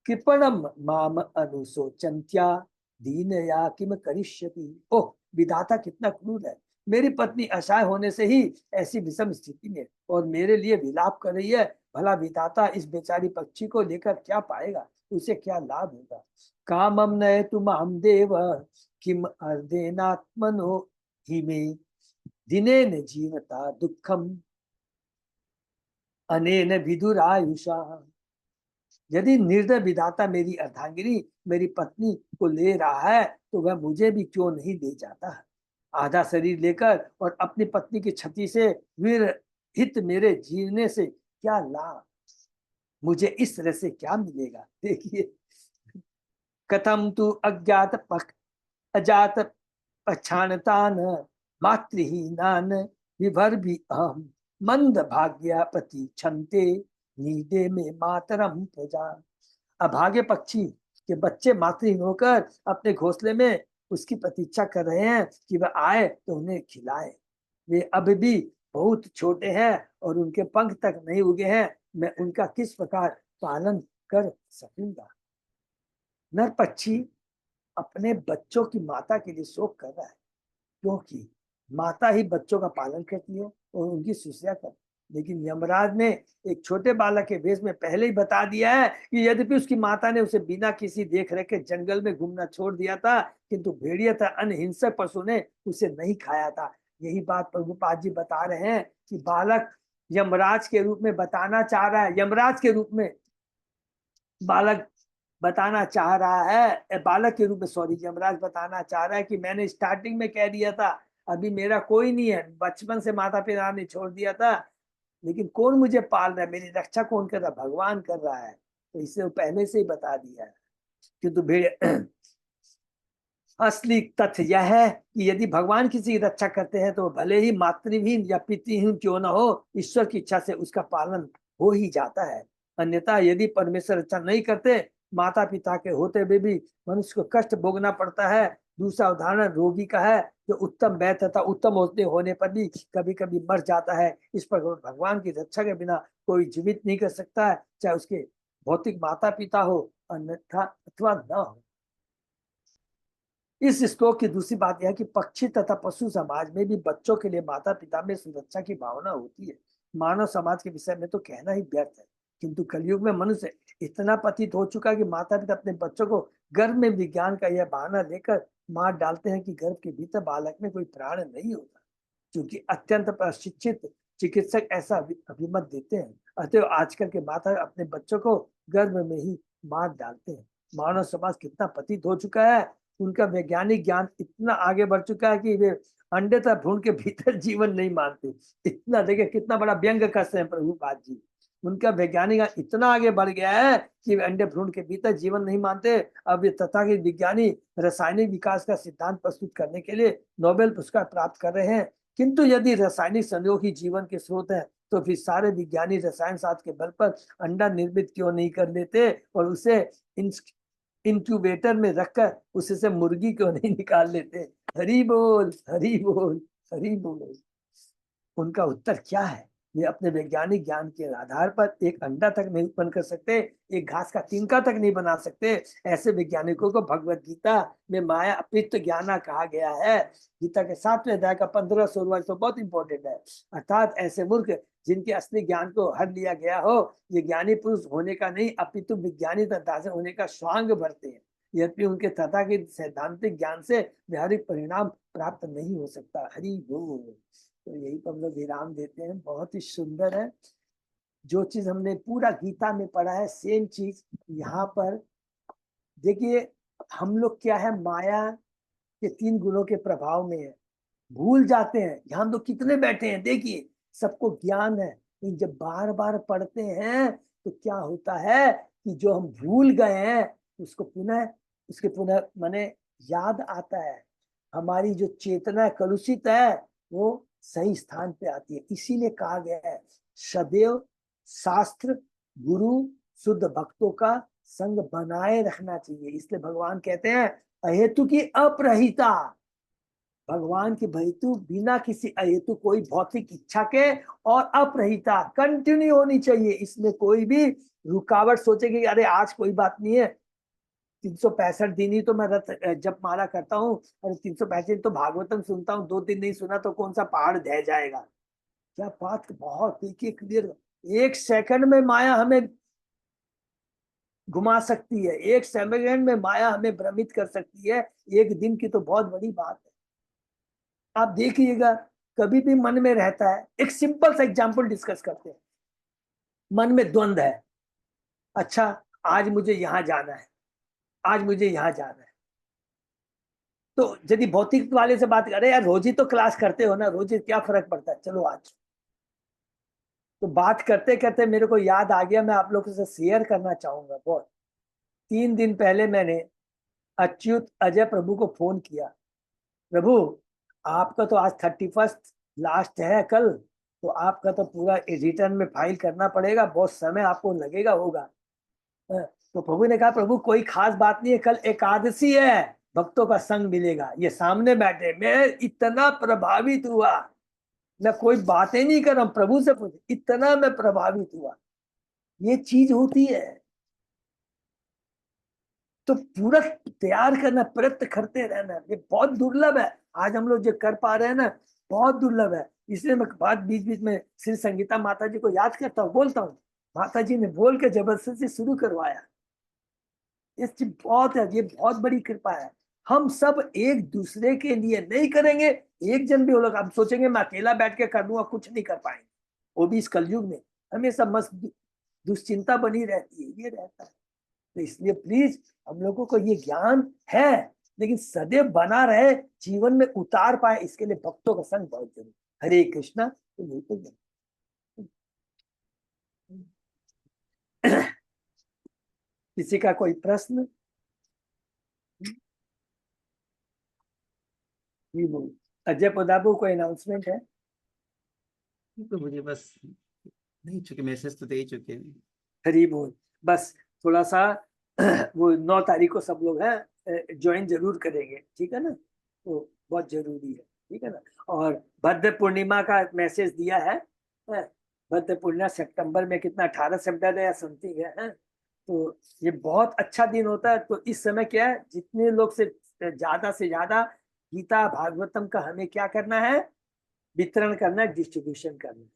कृपणम माम अनुशोचन्त्या दीनया किम करिष्यति। ओह, विधाता कितना क्रूर है। मेरी पत्नी असहाय होने से ही ऐसी विषम स्थिति में और मेरे लिए विलाप कर रही है। भला विधाता इस बेचारी पक्षी को लेकर क्या पाएगा, उसे क्या लाभ होगा। कामम नये तुम हम देव किम अर्धेनात्मनो ही में दिनेन जीवता दुखम अनेन विदुरायुषा। यदि निर्दय विधाता मेरी अर्धांगिनी मेरी पत्नी को ले रहा है तो वह मुझे भी क्यों नहीं ले जाता। आधा शरीर लेकर और अपनी पत्नी की छति से वीर हित मेरे जीने से क्या लाभ, मुझे इस तरह से क्या मिलेगा। देखिए, कथम तु अजात पछाणतान मातृहीनान विभर भी अहम मंद भाग्य पति छंते नीदे में मातरम प्रजा। अभागे पक्षी के बच्चे मातृहीन होकर अपने घोंसले में उसकी प्रतीक्षा कर रहे हैं कि वह आए तो उन्हें खिलाए। वे अभी भी बहुत छोटे हैं और उनके पंख तक नहीं उगे हैं, मैं उनका किस प्रकार पालन कर सकूंगा। नर पक्षी अपने बच्चों की माता के लिए शोक कर रहा है, क्योंकि माता ही बच्चों का पालन करती है और उनकी शुश्रूषा करती है। लेकिन यमराज ने एक छोटे बालक के वेश में पहले ही बता दिया है कि यद्यपि उसकी माता ने उसे बिना किसी देख रेख के जंगल में घूमना छोड़ दिया था, किंतु भेड़िया था अन्य हिंसक पशु ने उसे नहीं खाया था। यही बात प्रभुपाद जी बता रहे हैं कि बालक यमराज के रूप में बताना चाह रहा है, यमराज के रूप में बालक बताना चाह रहा है, बालक के रूप में सॉरी यमराज बताना चाह रहा है कि मैंने स्टार्टिंग में कह दिया था अभी मेरा कोई नहीं है, बचपन से माता पिता ने छोड़ दिया था, लेकिन कौन मुझे पाल रहा है, मेरी रक्षा कौन कर रहा है, भगवान कर रहा है। तो इससे पहले से ही बता दिया है। किंतु भेड़ असली तथ्य यह है कि यदि भगवान किसी की रक्षा करते हैं तो भले ही मातृहीन या पितृहीन क्यों न हो, ईश्वर की इच्छा से उसका पालन हो ही जाता है। अन्यथा यदि परमेश्वर रक्षा नहीं करते, माता पिता के होते हुए भी मनुष्य को कष्ट भोगना पड़ता है। दूसरा उदाहरण रोगी का है, जो उत्तम वैद्य तथा उत्तम औषधि होने पर भी कभी कभी मर जाता है। इस पर भगवान की रक्षा के बिना कोई जीवित नहीं कर सकता है, चाहे उसके भौतिक माता पिता हो अन्यथा अथवा न हो। इस श्लोक की दूसरी बात यह है कि पक्षी तथा पशु समाज में भी बच्चों के लिए माता पिता में सुरक्षा की भावना होती है। मानव समाज के विषय में तो कहना ही व्यर्थ है, किंतु कलयुग में मनुष्य इतना पतित हो चुका कि माता पिता अपने बच्चों को गर्भ में विज्ञान का यह बहाना लेकर मार डालते हैं कि गर्भ के भीतर बालक में कोई प्राण नहीं होता, क्योंकि अत्यंत प्रशिक्षित चिकित्सक ऐसा अभिमत देते हैं। अतः आजकल के माता अपने बच्चों को गर्भ में ही मार डालते हैं। मानव समाज कितना पतित हो चुका है, उनका वैज्ञानिक ज्ञान इतना आगे बढ़ चुका है कि वे अंडे तथा भ्रूण के भीतर जीवन नहीं मानते। इतना देखिए कितना बड़ा व्यंग कसते हैं प्रभुपाद जी। उनका वैज्ञानिक ज्ञान इतना आगे बढ़ गया है कि वे अंडे भ्रूण के भीतर जीवन नहीं मानते। अब ये तथाकथित विज्ञानी रासायनिक विकास का सिद्धांत प्रस्तुत करने के लिए नोबेल पुरस्कार प्राप्त कर रहे हैं। किंतु यदि रासायनिक संयोग ही जीवन के स्रोत है तो फिर सारे विज्ञानी रसायन शास्त्र के बल पर अंडा निर्मित क्यों नहीं कर लेते और उसे इंक्यूबेटर में रखकर उसे से मुर्गी क्यों नहीं निकाल लेते। हरि बोल हरि बोल हरि बोल। उनका उत्तर क्या है, वे अपने वैज्ञानिक ज्ञान के आधार पर एक अंडा तक नहीं उत्पन्न कर सकते, एक घास का तिनका तक नहीं बना सकते। ऐसे वैज्ञानिकों को भगवत गीता में माया अपित्त ज्ञाना कहा गया है। गीता के 7वें अध्याय का 15 सोलवा तो बहुत इंपॉर्टेंट है। अर्थात ऐसे मूर्ख जिनके असली ज्ञान को हर लिया गया हो, ये ज्ञानी पुरुष होने का नहीं अपितु विज्ञानी तथा होने का स्वांग भरते हैं। यद्यपि उनके तथाकथित सैद्धांतिक ज्ञान से व्यावहारिक परिणाम प्राप्त नहीं हो सकता। हरि बोल। तो यही पर हम लोग विराम देते हैं। बहुत ही सुंदर है, जो चीज हमने पूरा गीता में पढ़ा है सेम चीज यहाँ पर देखिए। हम लोग क्या है, माया के 3 गुणों के प्रभाव में है, भूल जाते हैं। यहाँ हम लोग कितने बैठे हैं, देखिए सबको ज्ञान है, लेकिन जब बार बार पढ़ते हैं तो क्या होता है कि जो हम भूल गए हैं उसको पुनः उसके पुनः माने याद आता है, हमारी जो चेतना कलुषित है वो सही स्थान पे आती है। इसीलिए कहा गया है सदैव शास्त्र गुरु शुद्ध भक्तों का संग बनाए रखना चाहिए। इसलिए भगवान कहते हैं अहेतु की अप्रहिता, भगवान की भयतु बिना किसी अहेतु कोई भौतिक इच्छा के और अप्रहिता कंटिन्यू होनी चाहिए। इसमें कोई भी रुकावट सोचेगी कि अरे आज कोई बात नहीं है, 365 दिन ही तो मैं रत जप माला करता हूँ और 365 दिन तो भागवतम सुनता हूँ, 2 दिन नहीं सुना तो कौन सा पहाड़ ढह जाएगा। क्या बात, बहुत देखिए क्लियर। 1 सेकंड में माया हमें घुमा सकती है, 1 सेकंड में माया हमें भ्रमित कर सकती है, 1 दिन की तो बहुत बड़ी बात है। आप देखिएगा कभी भी मन में रहता है, एक सिंपल सा एग्जांपल डिस्कस करते हैं। मन में द्वंद है, अच्छा आज मुझे यहां जाना है, आज मुझे यहां जाना है, तो यदि भौतिक वाले से बात करें, यार रोज ही तो क्लास करते हो ना, रोज ही क्या फर्क पड़ता है, चलो आज। तो बात करते करते मेरे को याद आ गया, मैं आप लोगों से शेयर करना चाहूंगा। बहुत 3 दिन पहले मैंने अच्युत अजय प्रभु को फोन किया, प्रभु आपका तो आज 31 लास्ट है कल, तो आपका तो पूरा रिटर्न में फाइल करना पड़ेगा, बहुत समय आपको लगेगा होगा। तो प्रभु ने कहा प्रभु कोई खास बात नहीं है, कल एकादशी है, भक्तों का संग मिलेगा। ये सामने बैठे, मैं इतना प्रभावित हुआ, मैं कोई बातें नहीं कर रहा हूं, प्रभु से पूछ, इतना मैं प्रभावित हुआ। ये चीज होती है, तो पूरा तैयार करना, प्रयत्न करते रहना, ये बहुत दुर्लभ है। आज हम लोग जो कर पा रहे हैं ना, बहुत दुर्लभ है। इसलिए मैं बात बीच बीच में श्री संगीता माता जी को याद करता हूँ, बोलता हूँ, माता जी ने बोल के जबरदस्ती शुरू करवाया। ये चीज बहुत है, ये बहुत बड़ी कृपा है। हम सब एक दूसरे के लिए नहीं करेंगे, एक जन भी हो लोग, आप सोचेंगे मैं अकेला बैठ के कर दूंगा, कुछ नहीं कर पाएंगे। वो भी इस कलयुग में हमेशा मस्त दुश्चिंता बनी रहती है, ये रहता है। तो इसलिए प्लीज हम लोगों को ये ज्ञान है, लेकिन सदैव बना रहे, जीवन में उतार पाए, इसके लिए भक्तों का संग बहुत जरूरी। हरे कृष्णा। तो यही तो किसी का कोई प्रश्न? जी बोल। अजय प्रदाबू कोई अनाउंसमेंट है? तो मुझे बस नहीं, चुके मैसेज तो दे ही चुके हैं। हरी बोल। बस थोड़ा सा वो 9 तारीख को सब लोग हैं ज्वाइन जरूर करेंगे, ठीक है ना, तो बहुत जरूरी है, ठीक है ना। और भद्र पूर्णिमा का मैसेज दिया है, भद्र पूर्णिमा सितंबर में कितना 18 सितंबर है या समथिंग है, तो ये बहुत अच्छा दिन होता है। तो इस समय क्या है, जितने लोग से ज्यादा गीता भागवतम का हमें क्या करना है, वितरण करना है, डिस्ट्रीब्यूशन करना है।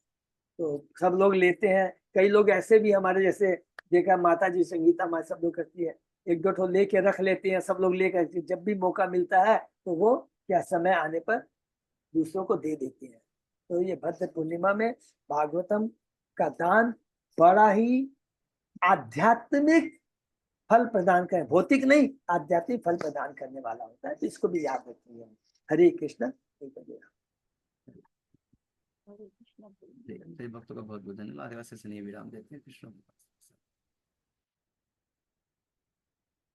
तो सब लोग लेते हैं, कई लोग ऐसे भी हमारे जैसे देखा माता जी संगीता माँ सब लोग करती है, 1-2 ठो लेके रख लेते हैं, सब लोग लेकर जब भी मौका मिलता है तो वो क्या समय आने पर दूसरों को दे देते हैं। तो ये भद्र पूर्णिमा में भागवतम का दान बड़ा ही आध्यात्मिक फल प्रदान करे, भौतिक नहीं, आध्यात्मिक फल प्रदान करने वाला होता है, तो इसको भी याद रखिए। हरे कृष्ण। भक्तों का बहुत बहुत धन्यवाद। से विराम देते हैं। कृष्ण।